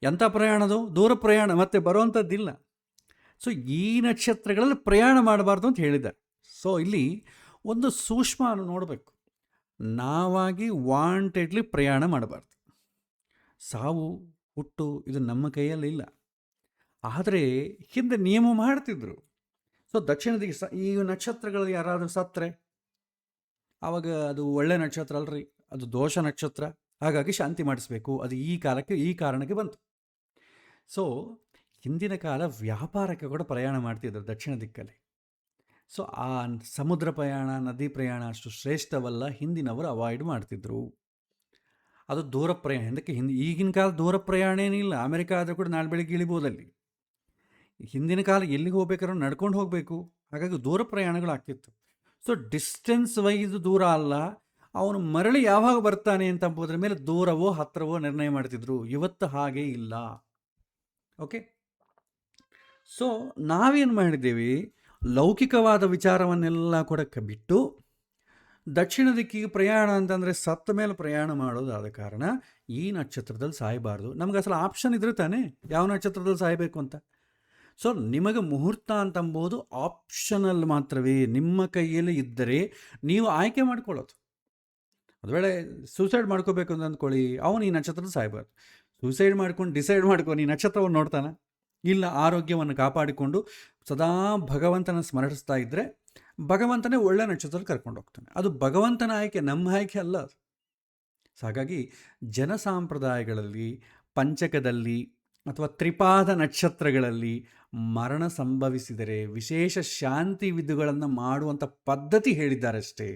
ಎಂಥ ಪ್ರಯಾಣದು, ದೂರ ಪ್ರಯಾಣ, ಮತ್ತೆ ಬರುವಂಥದ್ದಿಲ್ಲ. ಸೊ ಈ ನಕ್ಷತ್ರಗಳಲ್ಲಿ ಪ್ರಯಾಣ ಮಾಡಬಾರ್ದು ಅಂತ ಹೇಳಿದ್ದಾರೆ. ಸೊ ಇಲ್ಲಿ ಒಂದು ಸೂಕ್ಷ್ಮ ನೋಡಬೇಕು, ನಾವಾಗಿ ವಾಂಟೆಡ್ಲಿ ಪ್ರಯಾಣ ಮಾಡಬಾರ್ದು. ಸಾವು ಹುಟ್ಟು ಇದು ನಮ್ಮ ಕೈಯಲ್ಲಿಲ್ಲ, ಆದರೆ ಹಿಂದೆ ನಿಯಮ ಮಾಡ್ತಿದ್ರು. ಸೊ ದಕ್ಷಿಣ ದಿಕ್ಕು ಈ ನಕ್ಷತ್ರಗಳಲ್ಲಿ ಯಾರಾದರೂ ಸತ್ತರೆ ಆವಾಗ ಅದು ಒಳ್ಳೆ ನಕ್ಷತ್ರ ಅಲ್ರಿ, ಅದು ದೋಷ ನಕ್ಷತ್ರ, ಹಾಗಾಗಿ ಶಾಂತಿ ಮಾಡಿಸ್ಬೇಕು. ಅದು ಈ ಕಾಲಕ್ಕೆ ಈ ಕಾರಣಕ್ಕೆ ಬಂತು. ಸೊ ಹಿಂದಿನ ಕಾಲ ವ್ಯಾಪಾರಕ್ಕೆ ಕೂಡ ಪ್ರಯಾಣ ಮಾಡ್ತಿದ್ರು ದಕ್ಷಿಣ ದಿಕ್ಕಲ್ಲಿ. ಸೊ ಆ ಸಮುದ್ರ ಪ್ರಯಾಣ, ನದಿ ಪ್ರಯಾಣ ಅಷ್ಟು ಶ್ರೇಷ್ಠವಲ್ಲ, ಹಿಂದಿನವರು ಅವಾಯ್ಡ್ ಮಾಡ್ತಿದ್ರು. ಅದು ದೂರ ಪ್ರಯಾಣ. ಹಿಂದಕ್ಕೆ ಈಗಿನ ಕಾಲ ದೂರ ಪ್ರಯಾಣ ಏನಿಲ್ಲ, ಅಮೆರಿಕ ಆದರೂ ಕೂಡ ನಾಳೆ ಬೆಳಿಗ್ಗೆ ಇಳಿಬೋದಲ್ಲಿ. ಹಿಂದಿನ ಕಾಲ ಎಲ್ಲಿಗೆ ಹೋಗ್ಬೇಕಾದ್ರೂ ನಡ್ಕೊಂಡು ಹೋಗಬೇಕು, ಹಾಗಾಗಿ ದೂರ ಪ್ರಯಾಣಗಳು ಆಗ್ತಿತ್ತು. ಸೊ ಡಿಸ್ಟೆನ್ಸ್ ವೈಸ್ ದೂರ ಅಲ್ಲ, ಅವನು ಮರಳಿ ಯಾವಾಗ ಬರ್ತಾನೆ ಅಂತ ಅಂಬೋದ್ರ ಮೇಲೆ ದೂರವೋ ಹತ್ತಿರವೋ ನಿರ್ಣಯ ಮಾಡ್ತಿದ್ರು. ಇವತ್ತು ಹಾಗೆ ಇಲ್ಲ. ಓಕೆ, ಸೊ ನಾವೇನು ಮಾಡಿದ್ದೀವಿ, ಲೌಕಿಕವಾದ ವಿಚಾರವನ್ನೆಲ್ಲ ಕೂಡ ಬಿಟ್ಟು ದಕ್ಷಿಣ ದಿಕ್ಕಿಗೆ ಪ್ರಯಾಣ ಅಂತಂದರೆ ಸತ್ತ ಮೇಲೆ ಪ್ರಯಾಣ ಮಾಡೋದಾದ ಕಾರಣ ಈ ನಕ್ಷತ್ರದಲ್ಲಿ ಸಾಯಬಾರ್ದು. ನಮ್ಗೆ ಅಸಲು ಆಪ್ಷನ್ ಇದ್ರೆ ತಾನೇ ಯಾವ ನಕ್ಷತ್ರದಲ್ಲಿ ಸಾಯಬೇಕು ಅಂತ. ಸೊ ನಿಮಗೆ ಮುಹೂರ್ತ ಅಂತಂಬೋದು ಆಪ್ಷನಲ್ ಮಾತ್ರವೇ, ನಿಮ್ಮ ಕೈಯಲ್ಲಿ ಇದ್ದರೆ ನೀವು ಆಯ್ಕೆ ಮಾಡ್ಕೊಳ್ಳೋದು. ಒಂದು ವೇಳೆ ಸೂಸೈಡ್ ಮಾಡ್ಕೋಬೇಕು ಅಂತ ಅಂದ್ಕೊಳ್ಳಿ, ಅವನು ಈ ನಕ್ಷತ್ರದ ಸಾಯಬಾರ್ದು. ಸೂಸೈಡ್ ಮಾಡ್ಕೊಂಡು ಡಿಸೈಡ್ ಮಾಡ್ಕೊಂಡು ಈ ನಕ್ಷತ್ರವನ್ನು ನೋಡ್ತಾನೆ, ಇಲ್ಲ ಆರೋಗ್ಯವನ್ನು ಕಾಪಾಡಿಕೊಂಡು ಸದಾ ಭಗವಂತನ ಸ್ಮರಿಸ್ತಾ ಇದ್ದರೆ ಭಗವಂತನೇ ಒಳ್ಳೆ ನಕ್ಷತ್ರದಲ್ಲಿ ಕರ್ಕೊಂಡು ಹೋಗ್ತಾನೆ. ಅದು ಭಗವಂತನ ಆಯ್ಕೆ, ನಮ್ಮ ಆಯ್ಕೆ ಅಲ್ಲ ಅದು. ಸೊ ಹಾಗಾಗಿ ಜನಸಾಂಪ್ರದಾಯಗಳಲ್ಲಿ ಪಂಚಕದಲ್ಲಿ ಅಥವಾ ತ್ರಿಪಾದ ನಕ್ಷತ್ರಗಳಲ್ಲಿ ಮರಣ ಸಂಭವಿಸಿದರೆ ವಿಶೇಷ ಶಾಂತಿ ವಿಧಿಗಳನ್ನು ಮಾಡುವಂಥ ಪದ್ಧತಿ ಹೇಳಿದ್ದಾರೆ ಅಷ್ಟೇ.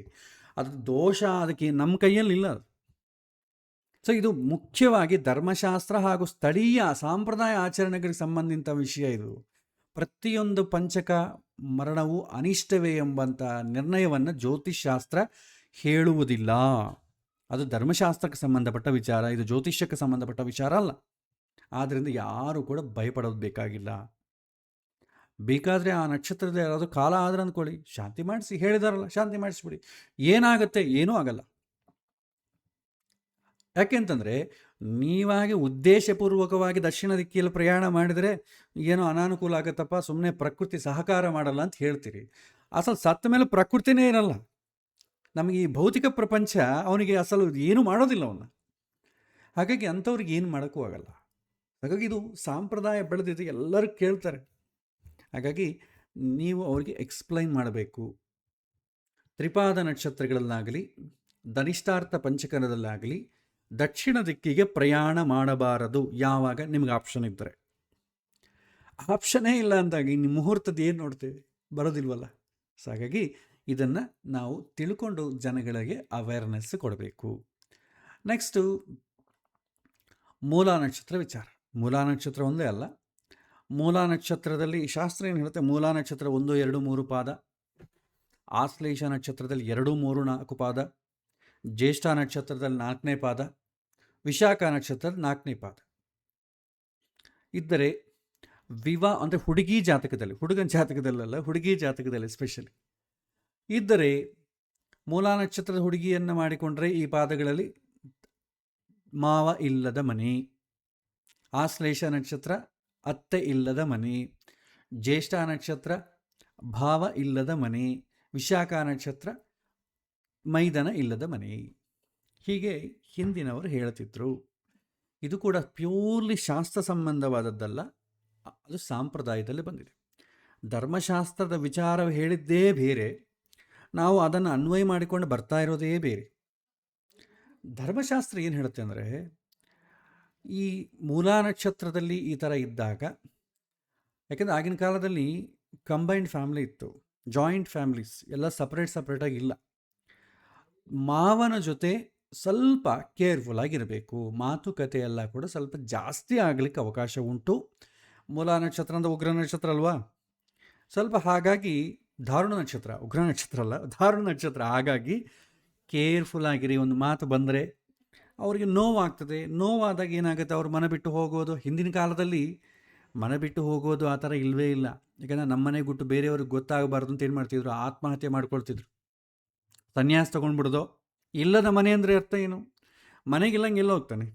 ಅದು ದೋಷ, ಅದಕ್ಕೆ ನಮ್ಮ ಕೈಯಲ್ಲಿಲ್ಲ ಅದು. ಸೊ ಇದು ಮುಖ್ಯವಾಗಿ ಧರ್ಮಶಾಸ್ತ್ರ ಹಾಗೂ ಸ್ಥಳೀಯ ಸಾಂಪ್ರದಾಯ ಆಚರಣೆಗಳಿಗೆ ಸಂಬಂಧಿತ ವಿಷಯ. ಇದು ಪ್ರತಿಯೊಂದು ಪಂಚಕ ಮರಣವು ಅನಿಷ್ಟವೇ ಎಂಬಂಥ ನಿರ್ಣಯವನ್ನು ಜ್ಯೋತಿಷ್ಶಾಸ್ತ್ರ ಹೇಳುವುದಿಲ್ಲ. ಅದು ಧರ್ಮಶಾಸ್ತ್ರಕ್ಕೆ ಸಂಬಂಧಪಟ್ಟ ವಿಚಾರ, ಇದು ಜ್ಯೋತಿಷ್ಯಕ್ಕೆ ಸಂಬಂಧಪಟ್ಟ ವಿಚಾರ ಅಲ್ಲ. ಆದ್ದರಿಂದ ಯಾರು ಕೂಡ ಭಯಪಡೋದು ಬೇಕಾಗಿಲ್ಲ. ಬೇಕಾದರೆ ಆ ನಕ್ಷತ್ರದ ಯಾರಾದರೂ ಕಾಲ ಆದ್ರೆ ಅಂದ್ಕೊಳ್ಳಿ, ಶಾಂತಿ ಮಾಡಿಸಿ, ಹೇಳಿದಾರಲ್ಲ ಶಾಂತಿ ಮಾಡಿಸ್ಬಿಡಿ, ಏನಾಗುತ್ತೆ, ಏನೂ ಆಗಲ್ಲ. ಯಾಕೆಂತಂದರೆ ನೀವಾಗಿ ಉದ್ದೇಶಪೂರ್ವಕವಾಗಿ ದಕ್ಷಿಣ ದಿಕ್ಕಿಯಲ್ಲಿ ಪ್ರಯಾಣ ಮಾಡಿದರೆ ಏನೋ ಅನಾನುಕೂಲ ಆಗುತ್ತಪ್ಪ, ಸುಮ್ಮನೆ ಪ್ರಕೃತಿ ಸಹಕಾರ ಮಾಡಲ್ಲ ಅಂತ ಹೇಳ್ತೀರಿ. ಅಸಲು ಸತ್ತ ಮೇಲೆ ಪ್ರಕೃತಿನೇ ಇರಲ್ಲ. ನಮಗೆ ಈ ಭೌತಿಕ ಪ್ರಪಂಚ ಅವನಿಗೆ ಅಸಲು ಏನೂ ಮಾಡೋದಿಲ್ಲ ಅವನ್ನ. ಹಾಗಾಗಿ ಅಂಥವ್ರಿಗೆ ಏನು ಮಾಡೋಕ್ಕೂ ಆಗಲ್ಲ. ಹಾಗಾಗಿ ಇದು ಸಾಂಪ್ರದಾಯ ಬೆಳೆದಿದೆ, ಎಲ್ಲರೂ ಕೇಳ್ತಾರೆ. ಹಾಗಾಗಿ ನೀವು ಅವರಿಗೆ ಎಕ್ಸ್ಪ್ಲೈನ್ ಮಾಡಬೇಕು. ತ್ರಿಪಾದ ನಕ್ಷತ್ರಗಳಲ್ಲಾಗಲಿ, ಧನಿಷ್ಠಾರ್ಥ ಪಂಚಕನದಲ್ಲಾಗಲಿ ದಕ್ಷಿಣ ದಿಕ್ಕಿಗೆ ಪ್ರಯಾಣ ಮಾಡಬಾರದು ಯಾವಾಗ ನಿಮ್ಗೆ ಆಪ್ಷನ್ ಇದ್ದರೆ. ಆಪ್ಷನ್ನೇ ಇಲ್ಲ ಅಂದಾಗ ಇನ್ನು ಮುಹೂರ್ತದ ಏನು ನೋಡ್ತೇವೆ, ಬರೋದಿಲ್ವಲ್ಲ. ಸೊ ಹಾಗಾಗಿ ಇದನ್ನು ನಾವು ತಿಳ್ಕೊಂಡು ಜನಗಳಿಗೆ ಅವೇರ್ನೆಸ್ ಕೊಡಬೇಕು. ನೆಕ್ಸ್ಟು ಮೂಲಾ ನಕ್ಷತ್ರ ವಿಚಾರ. ಮೂಲಾ ನಕ್ಷತ್ರ ಒಂದೇ ಅಲ್ಲ, ಮೂಲಾ ನಕ್ಷತ್ರದಲ್ಲಿ ಶಾಸ್ತ್ರ ಏನು ಹೇಳುತ್ತೆ, ಮೂಲಾ ನಕ್ಷತ್ರ 1, 2, 3 ಪಾದ, ಆಶ್ಲೇಷ ನಕ್ಷತ್ರದಲ್ಲಿ 2, 3, 4 ಪಾದ, ಜ್ಯೇಷ್ಠ ನಕ್ಷತ್ರದಲ್ಲಿ 4ನೇ ಪಾದ, ವಿಶಾಖ ನಕ್ಷತ್ರದ 4ನೇ ಪಾದ ಇದ್ದರೆ ವಿವಾಹ ಅಂದರೆ ಹುಡುಗಿ ಜಾತಕದಲ್ಲಿ, ಹುಡುಗನ ಜಾತಕದಲ್ಲಲ್ಲ, ಹುಡುಗಿ ಜಾತಕದಲ್ಲಿ ಸ್ಪೆಷಲಿ ಇದ್ದರೆ ಮೂಲಾ ನಕ್ಷತ್ರದ ಹುಡುಗಿಯನ್ನು ಮಾಡಿಕೊಂಡ್ರೆ ಈ ಪಾದಗಳಲ್ಲಿ ಮಾವ ಇಲ್ಲದ ಮನೆ, ಆಶ್ಲೇಷ ನಕ್ಷತ್ರ ಅತ್ತೆ ಇಲ್ಲದ ಮನೆ, ಜ್ಯೇಷ್ಠ ನಕ್ಷತ್ರ ಭಾವ ಇಲ್ಲದ ಮನೆ, ವಿಶಾಖ ನಕ್ಷತ್ರ ಮೈದನ ಇಲ್ಲದ ಮನೆ. ಹೀಗೆ ಹಿಂದಿನವರು ಹೇಳ್ತಿದ್ರು. ಇದು ಕೂಡ ಪ್ಯೂರ್ಲಿ ಶಾಸ್ತ್ರ ಸಂಬಂಧವಾದದ್ದಲ್ಲ, ಅದು ಸಾಂಪ್ರದಾಯದಲ್ಲಿ ಬಂದಿದೆ. ಧರ್ಮಶಾಸ್ತ್ರದ ವಿಚಾರ ಹೇಳಿದ್ದೇ ಬೇರೆ, ನಾವು ಅದನ್ನು ಅನ್ವಯ ಮಾಡಿಕೊಂಡು ಬರ್ತಾ ಇರೋದೇ ಬೇರೆ. ಧರ್ಮಶಾಸ್ತ್ರ ಏನು ಹೇಳುತ್ತೆ ಅಂದರೆ, ಈ ಮೂಲಾ ನಕ್ಷತ್ರದಲ್ಲಿ ಈ ಥರ ಇದ್ದಾಗ, ಯಾಕೆಂದರೆ ಆಗಿನ ಕಾಲದಲ್ಲಿ ಕಂಬೈನ್ಡ್ ಫ್ಯಾಮಿಲಿ ಇತ್ತು, ಜಾಯಿಂಟ್ ಫ್ಯಾಮಿಲೀಸ್ ಎಲ್ಲ ಸಪ್ರೇಟಾಗಿ ಇಲ್ಲ. ಮಾವನ ಜೊತೆ ಸ್ವಲ್ಪ ಕೇರ್ಫುಲ್ ಆಗಿರಬೇಕು, ಮಾತುಕತೆ ಎಲ್ಲ ಕೂಡ ಸ್ವಲ್ಪ ಜಾಸ್ತಿ ಆಗಲಿಕ್ಕೆ ಅವಕಾಶ ಉಂಟು. ಮೂಲಾ ನಕ್ಷತ್ರ ಅಂದರೆ ಉಗ್ರ ನಕ್ಷತ್ರ ಅಲ್ವಾ, ಸ್ವಲ್ಪ ಹಾಗಾಗಿ ಧಾರುಣ ನಕ್ಷತ್ರ, ಉಗ್ರ ನಕ್ಷತ್ರ ಅಲ್ಲ, ಧಾರುಣ ನಕ್ಷತ್ರ. ಹಾಗಾಗಿ ಕೇರ್ಫುಲ್ ಆಗಿರಿ. ಒಂದು ಮಾತು ಬಂದರೆ ಅವರಿಗೆ ನೋವಾಗ್ತದೆ, ನೋವಾದಾಗ ಏನಾಗುತ್ತೆ, ಅವ್ರು ಮನೆ ಬಿಟ್ಟು ಹೋಗೋದು. ಹಿಂದಿನ ಕಾಲದಲ್ಲಿ ಮನೆ ಬಿಟ್ಟು ಹೋಗೋದು ಆ ಥರ ಇಲ್ಲವೇ ಇಲ್ಲ. ಯಾಕಂದರೆ ನಮ್ಮ ಮನೆ ಬಿಟ್ಟು ಬೇರೆಯವ್ರಿಗೆ ಗೊತ್ತಾಗಬಾರ್ದು ಅಂತ ಏನು ಮಾಡ್ತಿದ್ರು, ಆತ್ಮಹತ್ಯೆ ಮಾಡ್ಕೊಳ್ತಿದ್ರು, ಸನ್ಯಾಸ ತೊಗೊಂಡ್ಬಿಡೋದು. ಇಲ್ಲದ ಮನೆ ಅಂದರೆ ಅರ್ಥ ಏನು, ಮನೆಗಿಲ್ಲಂಗೆ ಎಲ್ಲ ಹೋಗ್ತಾನೆ.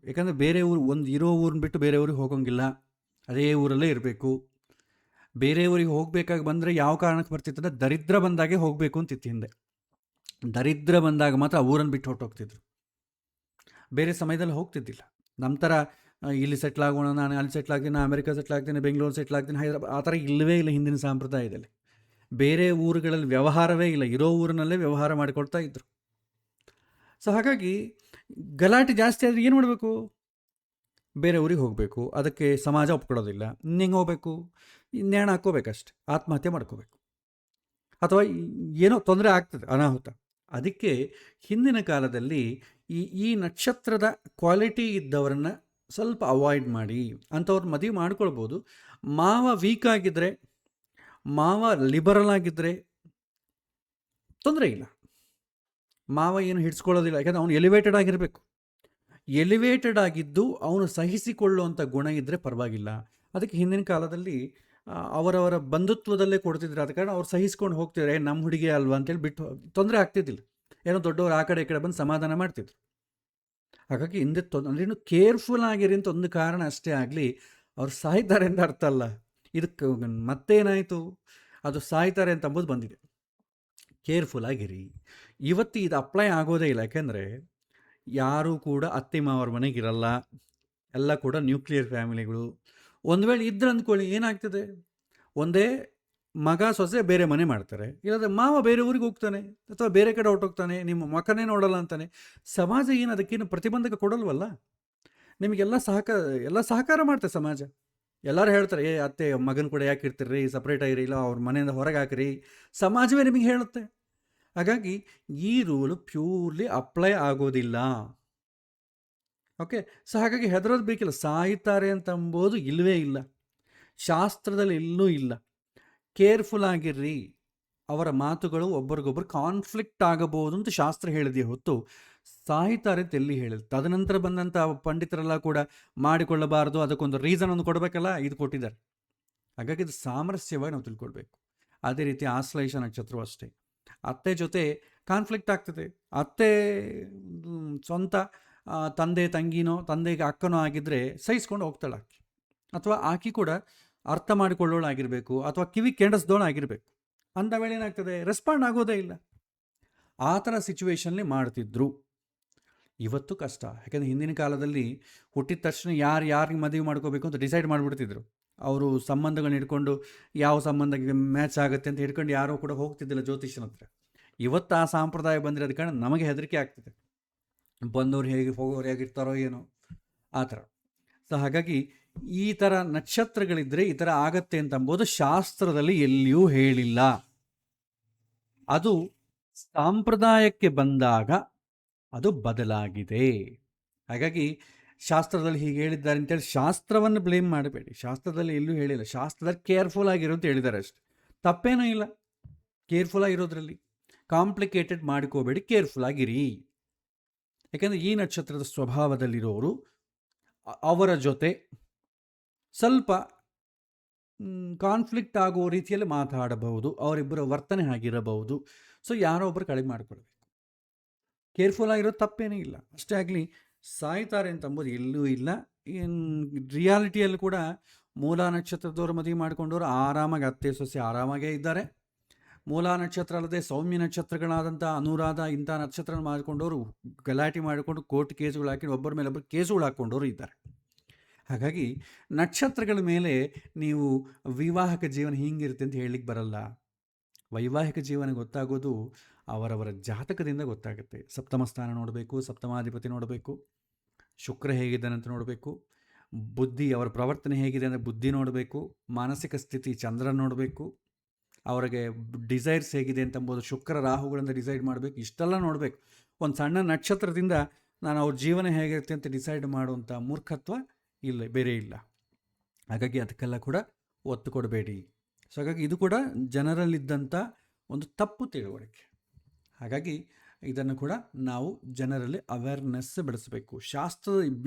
ಯಾಕಂದರೆ ಬೇರೆ ಊರು, ಒಂದು ಇರೋ ಊರನ್ನ ಬಿಟ್ಟು ಬೇರೆ ಊರಿಗೆ ಹೋಗೋಂಗಿಲ್ಲ, ಅದೇ ಊರಲ್ಲೇ ಇರಬೇಕು. ಬೇರೆ ಊರಿಗೆ ಹೋಗಬೇಕಾಗಿ ಬಂದರೆ ಯಾವ ಕಾರಣಕ್ಕೆ ಬರ್ತಿತ್ತಂದರೆ ದರಿದ್ರ ಬಂದಾಗೆ ಹೋಗಬೇಕು ಅಂತಿತ್ತು ಹಿಂದೆ. ದರಿದ್ರ ಬಂದಾಗ ಮಾತ್ರ ಆ ಊರನ್ನು ಬಿಟ್ಟು ಹೊರಟೋಗ್ತಿದ್ರು, ಬೇರೆ ಸಮಯದಲ್ಲಿ ಹೋಗ್ತಿದ್ದಿಲ್ಲ. ನಮ್ಮ ಥರ ಇಲ್ಲಿ ಸೆಟ್ಲ್ ಆಗೋಣ, ನಾನು ಅಲ್ಲಿ ಸೆಟ್ಲ್ ಆಗ್ತೀನಿ, ನಾನು ಅಮೆರಿಕ ಸೆಟ್ಲ್ ಆಗ್ತೀನಿ, ಬೆಂಗಳೂರು ಸೆಟ್ಲ್ ಆಗ್ತೀನಿ, ಹೈದರಾಬಾದ್, ಆ ಥರ ಇಲ್ಲವೇ ಇಲ್ಲ ಹಿಂದಿನ ಸಂಪ್ರದಾಯದಲ್ಲಿ. ಬೇರೆ ಊರುಗಳಲ್ಲಿ ವ್ಯವಹಾರವೇ ಇಲ್ಲ, ಇರೋ ಊರಿನಲ್ಲೇ ವ್ಯವಹಾರ ಮಾಡಿಕೊಳ್ತಾ ಇದ್ದರು. ಸೊ ಹಾಗಾಗಿ ಗಲಾಟೆ ಜಾಸ್ತಿ ಆದರೆ ಏನು ಮಾಡಬೇಕು, ಬೇರೆ ಊರಿಗೆ ಹೋಗಬೇಕು. ಅದಕ್ಕೆ ಸಮಾಜ ಒಪ್ಕೊಳ್ಳೋದಿಲ್ಲ. ಇನ್ನೆಂಗೆ ಹೋಗಬೇಕು, ನೇಣ ಹಾಕ್ಕೋಬೇಕಷ್ಟೆ, ಆತ್ಮಹತ್ಯೆ ಮಾಡ್ಕೋಬೇಕು, ಅಥವಾ ಏನೋ ತೊಂದರೆ ಆಗ್ತದೆ, ಅನಾಹುತ. ಅದಕ್ಕೆ ಹಿಂದಿನ ಕಾಲದಲ್ಲಿ ಈ ನಕ್ಷತ್ರದ ಕ್ವಾಲಿಟಿ ಇದ್ದವರನ್ನು ಸ್ವಲ್ಪ ಅವಾಯ್ಡ್ ಮಾಡಿ, ಅಂಥವ್ರು ಮದುವೆ ಮಾಡ್ಕೊಳ್ಬೋದು. ಮಾವ ವೀಕ್ ಆಗಿದ್ದರೆ, ಮಾವ ಲಿಬರಲ್ ಆಗಿದ್ದರೆ ತೊಂದರೆ ಇಲ್ಲ, ಮಾವ ಏನು ಹಿಡಿಸ್ಕೊಳ್ಳೋದಿಲ್ಲ. ಯಾಕಂದರೆ ಅವನು ಎಲಿವೇಟೆಡ್ ಆಗಿರಬೇಕು. ಎಲಿವೇಟೆಡ್ ಆಗಿದ್ದು ಅವನು ಸಹಿಸಿಕೊಳ್ಳುವಂಥ ಗುಣ ಇದ್ದರೆ ಪರವಾಗಿಲ್ಲ. ಅದಕ್ಕೆ ಹಿಂದಿನ ಕಾಲದಲ್ಲಿ ಅವರವರ ಬಂಧುತ್ವದಲ್ಲೇ ಕೊಡ್ತಿದ್ರು. ಆದ ಕಾರಣ ಅವ್ರು ಸಹಿಸ್ಕೊಂಡು ಹೋಗ್ತಿದ್ರೆ, ನಮ್ಮ ಹುಡುಗಿ ಅಲ್ವಾ ಅಂತೇಳಿ ಬಿಟ್ಟು ತೊಂದರೆ ಆಗ್ತಿದ್ದಿಲ್ಲ. ಏನೋ ದೊಡ್ಡವರು ಆ ಕಡೆ ಈ ಕಡೆ ಬಂದು ಸಮಾಧಾನ ಮಾಡ್ತಿದ್ರು. ಹಾಗಾಗಿ ಹಿಂದೆ ಅಂದ್ರೇನು ಕೇರ್ಫುಲ್ ಆಗಿರಿ ಅಂತ ಒಂದು ಕಾರಣ ಅಷ್ಟೇ ಆಗಲಿ, ಅವ್ರು ಸಾಯ್ತಾರೆ ಅಂತ ಅರ್ಥ ಅಲ್ಲ. ಇದಕ್ಕೆ ಮತ್ತೇನಾಯಿತು, ಅದು ಸಾಯ್ತಾರೆ ಅಂತ ಅಂಬುದು ಬಂದಿದೆ. ಕೇರ್ಫುಲ್ ಆಗಿರಿ. ಇವತ್ತು ಇದು ಅಪ್ಲೈ ಆಗೋದೇ ಇಲ್ಲ. ಯಾಕೆಂದರೆ ಯಾರೂ ಕೂಡ ಅತ್ತೆ ಮಾವರ ಮನೆಗಿರಲ್ಲ, ಎಲ್ಲ ಕೂಡ ನ್ಯೂಕ್ಲಿಯರ್ ಫ್ಯಾಮಿಲಿಗಳು. ಒಂದು ವೇಳೆ ಇದ್ರೆ ಅಂದ್ಕೊಳ್ಳಿ, ಏನಾಗ್ತದೆ, ಒಂದೇ ಮಗ ಸೊಸೆ ಬೇರೆ ಮನೆ ಮಾಡ್ತಾರೆ, ಇಲ್ಲದ್ರೆ ಮಾವ ಬೇರೆ ಊರಿಗೆ ಹೋಗ್ತಾನೆ ಅಥವಾ ಬೇರೆ ಕಡೆ ಹೊರಟೋಗ್ತಾನೆ, ನಿಮ್ಮ ಮಕ್ಕನೇ ನೋಡಲ್ಲ ಅಂತಾನೆ. ಸಮಾಜ ಏನು ಅದಕ್ಕೇನು ಪ್ರತಿಬಂಧಕ ಕೊಡಲ್ವಲ್ಲ, ನಿಮಗೆಲ್ಲ ಸಹಕಾರ ಮಾಡ್ತಾರೆ ಸಮಾಜ. ಎಲ್ಲರೂ ಹೇಳ್ತಾರೆ, ಅತ್ತೆ ಮಗನ ಕೂಡ ಯಾಕೆ ಇರ್ತೀರಿ, ಸಪ್ರೇಟ್ ಆಗಿರಿ, ಇಲ್ಲ ಅವ್ರ ಮನೆಯಿಂದ ಹೊರಗೆ ಹಾಕಿರಿ, ಸಮಾಜವೇ ನಿಮಗೆ ಹೇಳುತ್ತೆ. ಹಾಗಾಗಿ ಈ ರೂಲು ಪ್ಯೂರ್ಲಿ ಅಪ್ಲೈ ಆಗೋದಿಲ್ಲ. ಓಕೆ. ಸೊ ಹಾಗಾಗಿ ಹೆದರೋದು ಬೇಕಿಲ್ಲ. ಸಾಯ್ತಾರೆ ಅಂತಂಬೋದು ಇಲ್ಲವೇ ಇಲ್ಲ, ಶಾಸ್ತ್ರದಲ್ಲಿ ಎಲ್ಲೂ ಇಲ್ಲ. ಕೇರ್ಫುಲ್ ಆಗಿರ್ರಿ. ಅವರ ಮಾತುಗಳು ಒಬ್ಬರಿಗೊಬ್ಬರು ಕಾನ್ಫ್ಲಿಕ್ಟ್ ಆಗಬಹುದು ಅಂತ ಶಾಸ್ತ್ರ ಹೇಳಿದೆಯೇ ಹೊತ್ತು ಸಾಯ್ತಾರೆ ಅಂತ ಎಲ್ಲಿ ಹೇಳಿದೆ. ತದನಂತರ ಬಂದಂಥ ಪಂಡಿತರೆಲ್ಲ ಕೂಡ ಮಾಡಿಕೊಳ್ಳಬಾರದು, ಅದಕ್ಕೊಂದು ರೀಸನ್ ಒಂದು ಕೊಡಬೇಕಲ್ಲ, ಇದು ಕೊಟ್ಟಿದ್ದಾರೆ. ಹಾಗಾಗಿ ಇದು ಸಾಮರಸ್ಯವಾಗಿ ನಾವು ತಿಳ್ಕೊಳ್ಬೇಕು. ಅದೇ ರೀತಿ ಆಶ್ಲೇಷ ನಕ್ಷತ್ರವೂ ಅಷ್ಟೇ. ಅತ್ತೆ ಜೊತೆ ಕಾನ್ಫ್ಲಿಕ್ಟ್ ಆಗ್ತದೆ. ಅತ್ತೆ ಸ್ವಂತ ತಂದೆ ತಂಗಿನೋ ತಂದೆಗೆ ಅಕ್ಕನೋ ಆಗಿದ್ದರೆ ಸಹಿಸ್ಕೊಂಡು ಹೋಗ್ತಾಳೆ ಆಕಿ, ಅಥವಾ ಆಕಿ ಕೂಡ ಅರ್ಥ ಮಾಡಿಕೊಳ್ಳೋಳಾಗಿರಬೇಕು, ಅಥವಾ ಕಿವಿ ಕೆಂಡಸ್ದೋಳಾಗಿರಬೇಕು. ಅಂಥ ವೇಳೆ ಏನಾಗ್ತದೆ, ರೆಸ್ಪಾಂಡ್ ಆಗೋದೇ ಇಲ್ಲ. ಆ ಥರ ಸಿಚುವೇಶನ್ಲಿ ಮಾಡ್ತಿದ್ರು. ಇವತ್ತು ಕಷ್ಟ. ಯಾಕೆಂದರೆ ಹಿಂದಿನ ಕಾಲದಲ್ಲಿ ಹುಟ್ಟಿದ ತಕ್ಷಣ ಯಾರಿಗೆ ಮದುವೆ ಮಾಡ್ಕೋಬೇಕು ಅಂತ ಡಿಸೈಡ್ ಮಾಡಿಬಿಡ್ತಿದ್ರು. ಅವರು ಸಂಬಂಧಗಳನ್ನ ಹಿಡ್ಕೊಂಡು ಯಾವ ಸಂಬಂಧಕ್ಕೆ ಮ್ಯಾಚ್ ಆಗುತ್ತೆ ಅಂತ ಹಿಡ್ಕೊಂಡು ಯಾರೂ ಕೂಡ ಹೋಗ್ತಿದ್ದಿಲ್ಲ ಜ್ಯೋತಿಷ್ಯನ ಹತ್ರ. ಇವತ್ತು ಆ ಸಂಪ್ರದಾಯ ಬಂದಿರೋದ ಕಾರಣ ನಮಗೆ ಹೆದರಿಕೆ ಆಗ್ತಿದೆ, ಬಂದವ್ರು ಹೇಗೆ ಹೋಗೋರು ಹೇಗಿರ್ತಾರೋ ಏನೋ ಆ ಥರ. ಸೊ ಹಾಗಾಗಿ ಈ ಥರ ನಕ್ಷತ್ರಗಳಿದ್ದರೆ ಈ ಥರ ಆಗತ್ತೆ ಅಂತ ಅಂಬೋದು ಶಾಸ್ತ್ರದಲ್ಲಿ ಎಲ್ಲಿಯೂ ಹೇಳಿಲ್ಲ. ಅದು ಸಂಪ್ರದಾಯಕ್ಕೆ ಬಂದಾಗ ಅದು ಬದಲಾಗಿದೆ. ಹಾಗಾಗಿ ಶಾಸ್ತ್ರದಲ್ಲಿ ಹೀಗೆ ಹೇಳಿದ್ದಾರೆ ಅಂತೇಳಿ ಶಾಸ್ತ್ರವನ್ನು ಬ್ಲೇಮ್ ಮಾಡಬೇಡಿ. ಶಾಸ್ತ್ರದಲ್ಲಿ ಎಲ್ಲೂ ಹೇಳಿಲ್ಲ. ಶಾಸ್ತ್ರದಲ್ಲಿ ಕೇರ್ಫುಲ್ ಆಗಿರೋ ಅಂತ ಹೇಳಿದ್ದಾರೆ ಅಷ್ಟೆ, ತಪ್ಪೇನೂ ಇಲ್ಲ ಕೇರ್ಫುಲ್ ಆಗಿರೋದ್ರಲ್ಲಿ. ಕಾಂಪ್ಲಿಕೇಟೆಡ್ ಮಾಡ್ಕೋಬೇಡಿ, ಕೇರ್ಫುಲ್ ಆಗಿರಿ. ಯಾಕೆಂದರೆ ಈ ನಕ್ಷತ್ರದ ಸ್ವಭಾವದಲ್ಲಿರೋರು ಅವರ ಜೊತೆ ಸ್ವಲ್ಪ ಕಾನ್ಫ್ಲಿಕ್ಟ್ ಆಗೋ ರೀತಿಯಲ್ಲಿ ಮಾತಾಡಬಹುದು, ಅವರಿಬ್ಬರ ವರ್ತನೆ ಆಗಿರಬಹುದು. ಸೊ ಯಾರೋ ಒಬ್ಬರು ಕಡಿಮೆ ಮಾಡಿಕೊಳ್ಬೇಕು. ಕೇರ್ಫುಲ್ ಆಗಿರೋದು ತಪ್ಪೇನೂ ಇಲ್ಲ. ಅಷ್ಟೇ ಆಗಲಿ ಸಾಯ್ತಾರೆ ಅಂತಂಬೋದು ಎಲ್ಲೂ ಇಲ್ಲ. ಏನು ರಿಯಾಲಿಟಿಯಲ್ಲಿ ಕೂಡ ಮೂಲ ನಕ್ಷತ್ರದವರು ಮದುವೆ ಮಾಡ್ಕೊಂಡವರು ಆರಾಮಾಗಿ ಅತ್ತೆ ಸೊಸೆ ಆರಾಮಾಗೇ ಇದ್ದಾರೆ. ಮೂಲ ನಕ್ಷತ್ರ ಅಲ್ಲದೆ ಸೌಮ್ಯ ನಕ್ಷತ್ರಗಳಾದಂಥ ಅನುರಾಧ ಇಂಥ ನಕ್ಷತ್ರ ಮಾಡಿಕೊಂಡವರು ಗಲಾಟೆ ಮಾಡಿಕೊಂಡು ಕೋರ್ಟ್ ಕೇಸುಗಳು ಹಾಕಿ ಒಬ್ಬರ ಮೇಲೆ ಒಬ್ಬರು ಕೇಸುಗಳು ಹಾಕ್ಕೊಂಡವರು ಇದ್ದಾರೆ. ಹಾಗಾಗಿ ನಕ್ಷತ್ರಗಳ ಮೇಲೆ ನೀವು ವಿವಾಹಕ ಜೀವನ ಹಿಂಗಿರುತ್ತೆ ಅಂತ ಹೇಳಲಿಕ್ಕೆ ಬರಲ್ಲ. ವೈವಾಹಿಕ ಜೀವನ ಗೊತ್ತಾಗೋದು ಅವರವರ ಜಾತಕದಿಂದ ಗೊತ್ತಾಗುತ್ತೆ. ಸಪ್ತಮ ಸ್ಥಾನ ನೋಡಬೇಕು, ಸಪ್ತಮಾಧಿಪತಿ ನೋಡಬೇಕು, ಶುಕ್ರ ಹೇಗಿದ್ದಾನೆ ಅಂತ ನೋಡಬೇಕು, ಬುದ್ಧಿ ಅವರ ಪ್ರವರ್ತನೆ ಹೇಗಿದೆ ಅಂದರೆ ಬುದ್ಧಿ ನೋಡಬೇಕು, ಮಾನಸಿಕ ಸ್ಥಿತಿ ಚಂದ್ರ ನೋಡಬೇಕು, ಅವರಿಗೆ ಡಿಸೈರ್ಸ್ ಹೇಗಿದೆ ಅಂತಂಬೋದು ಶುಕ್ರ ರಾಹುಗಳಿಂದ ಡಿಸೈಡ್ ಮಾಡಬೇಕು. ಇಷ್ಟೆಲ್ಲ ನೋಡಬೇಕು. ಒಂದು ಸಣ್ಣ ನಕ್ಷತ್ರದಿಂದ ನಾನು ಅವ್ರ ಜೀವನ ಹೇಗಿರುತ್ತೆ ಅಂತ ಡಿಸೈಡ್ ಮಾಡುವಂಥ ಮೂರ್ಖತ್ವ ಇಲ್ಲ, ಬೇರೆ ಇಲ್ಲ. ಹಾಗಾಗಿ ಅದಕ್ಕೆಲ್ಲ ಕೂಡ ಒತ್ತು ಕೊಡಬೇಡಿ. ಸೊ ಹಾಗಾಗಿ ಇದು ಕೂಡ ಜನರಲ್ಲಿದ್ದಂಥ ಒಂದು ತಪ್ಪು ತಿಳುವಳಿಕೆ. ಹಾಗಾಗಿ ಇದನ್ನು ಕೂಡ ನಾವು ಜನರಲ್ಲಿ ಅವೇರ್ನೆಸ್ ಬೆಳೆಸಬೇಕು.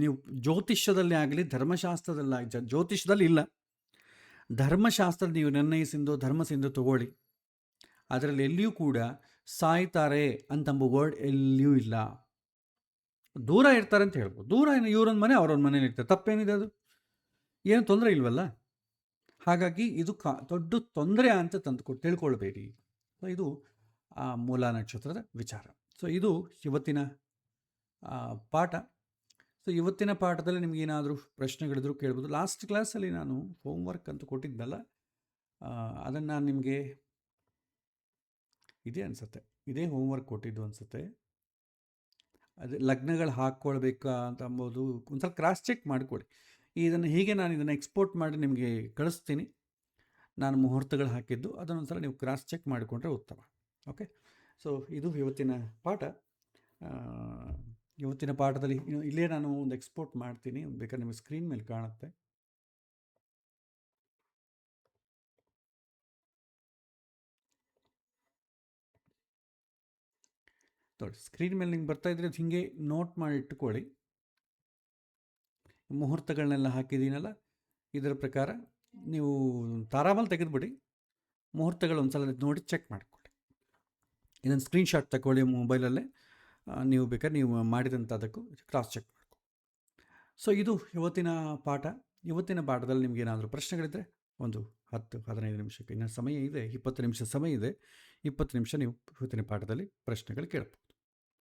ನೀವು ಜ್ಯೋತಿಷ್ಯದಲ್ಲಿ ಆಗಲಿ ಧರ್ಮಶಾಸ್ತ್ರದಲ್ಲಾಗಲಿ, ಜ್ಯೋತಿಷ್ಯದಲ್ಲಿ ಇಲ್ಲ, ಧರ್ಮಶಾಸ್ತ್ರ ನೀವು ನಿರ್ಣಯಿಸಿಂದು ಧರ್ಮಸಿಂದು ತಗೊಳ್ಳಿ. ಅದರಲ್ಲಿ ಎಲ್ಲಿಯೂ ಕೂಡ ಸಾಯ್ತಾರೆ ಅಂತಂಬ ವರ್ಡ್ ಎಲ್ಲಿಯೂ ಇಲ್ಲ. ದೂರ ಇರ್ತಾರೆ ಅಂತ ಹೇಳ್ಬೋದು. ದೂರ ಏನು, ಇವರೊಂದು ಮನೆ ಅವರೊಂದು ಮನೇಲಿ ಇರ್ತಾರೆ, ತಪ್ಪೇನಿದೆ? ಅದು ಏನು ತೊಂದರೆ ಇಲ್ವಲ್ಲ. ಹಾಗಾಗಿ ಇದು ದೊಡ್ಡ ತೊಂದರೆ ಅಂತ ತಿಳ್ಕೊಳ್ಬೇಡಿ. ಇದು ಮೂಲ ನಕ್ಷತ್ರದ ವಿಚಾರ. ಸೊ ಇದು ಇವತ್ತಿನ ಪಾಠ. ಸೊ ಇವತ್ತಿನ ಪಾಠದಲ್ಲಿ ನಿಮಗೇನಾದರೂ ಪ್ರಶ್ನೆಗಳಿದ್ರು ಕೇಳ್ಬೋದು. ಲಾಸ್ಟ್ ಕ್ಲಾಸಲ್ಲಿ ನಾನು ಹೋಮ್ವರ್ಕ್ ಅಂತ ಕೊಟ್ಟಿದ್ದಲ್ಲ, ಅದನ್ನು ನಾನು ನಿಮಗೆ ಇದೇ ಹೋಮ್ವರ್ಕ್ ಕೊಟ್ಟಿದ್ದು ಅನಿಸುತ್ತೆ. ಅದೇ ಲಗ್ನಗಳು ಹಾಕ್ಕೊಳ್ಬೇಕಾ ಅಂತ ಅಂಬೋದು ಒಂದು ಸ್ವಲ್ಪ ಕ್ರಾಸ್ ಚೆಕ್ ಮಾಡಿಕೊಡಿ. ನಾನು ಇದನ್ನು ಎಕ್ಸ್ಪೋರ್ಟ್ ಮಾಡಿ ನಿಮಗೆ ಕಳಿಸ್ತೀನಿ. ನಾನು ಮುಹೂರ್ತಗಳು ಹಾಕಿದ್ದು ಅದನ್ನೊಂದು ಸಲ ನೀವು ಕ್ರಾಸ್ ಚೆಕ್ ಮಾಡಿಕೊಂಡ್ರೆ ಉತ್ತಮ. ಓಕೆ, ಸೊ ಇದು ಇವತ್ತಿನ ಪಾಠ. ಇವತ್ತಿನ ಪಾಠದಲ್ಲಿ ಇಲ್ಲೇ ನಾನು ಒಂದು ಎಕ್ಸ್ಪೋರ್ಟ್ ಮಾಡ್ತೀನಿ, ಬೇಕಾದ್ರೆ ನಿಮಗೆ ಸ್ಕ್ರೀನ್ ಮೇಲೆ ಕಾಣುತ್ತೆ. ನೋಡಿ, ಸ್ಕ್ರೀನ್ ಮೇಲೆ ನಿಮ್ಗೆ ಬರ್ತಾ ಇದ್ರೆ ಹೀಗೆ ನೋಟ್ ಮಾಡಿ ಇಟ್ಟುಕೊಳ್ಳಿ. ಮುಹೂರ್ತಗಳನ್ನೆಲ್ಲ ಹಾಕಿದ್ದೀನಲ್ಲ, ಇದರ ಪ್ರಕಾರ ನೀವು ತಾರಾಮಲ್ ತೆಗೆದುಬಿಡಿ. ಮುಹೂರ್ತಗಳು ಒಂದು ಸಲ ನೋಡಿ ಚೆಕ್ ಮಾಡಿಕೊಳ್ಳಿ. ಇದನ್ನು ಸ್ಕ್ರೀನ್ಶಾಟ್ ತಗೊಳ್ಳಿ ಮೊಬೈಲಲ್ಲೇ. ನೀವು ಬೇಕಾದ್ರೆ ನೀವು ಮಾಡಿದಂಥದಕ್ಕೂ ಕ್ರಾಸ್ ಚೆಕ್ ಮಾಡ್ಕೊ. ಸೊ ಇದು ಇವತ್ತಿನ ಪಾಠ. ಇವತ್ತಿನ ಪಾಠದಲ್ಲಿ ನಿಮ್ಗೆ ಏನಾದರೂ ಪ್ರಶ್ನೆಗಳಿದ್ದರೆ ಒಂದು 10-15 ನಿಮಿಷಕ್ಕೆ, ಇನ್ನು ಸಮಯ ಇದೆ, 20 ನಿಮಿಷ ಸಮಯ ಇದೆ. 20 ನಿಮಿಷ ನೀವು ಇವತ್ತಿನ ಪಾಠದಲ್ಲಿ ಪ್ರಶ್ನೆಗಳು ಕೇಳ್ಬೋದು.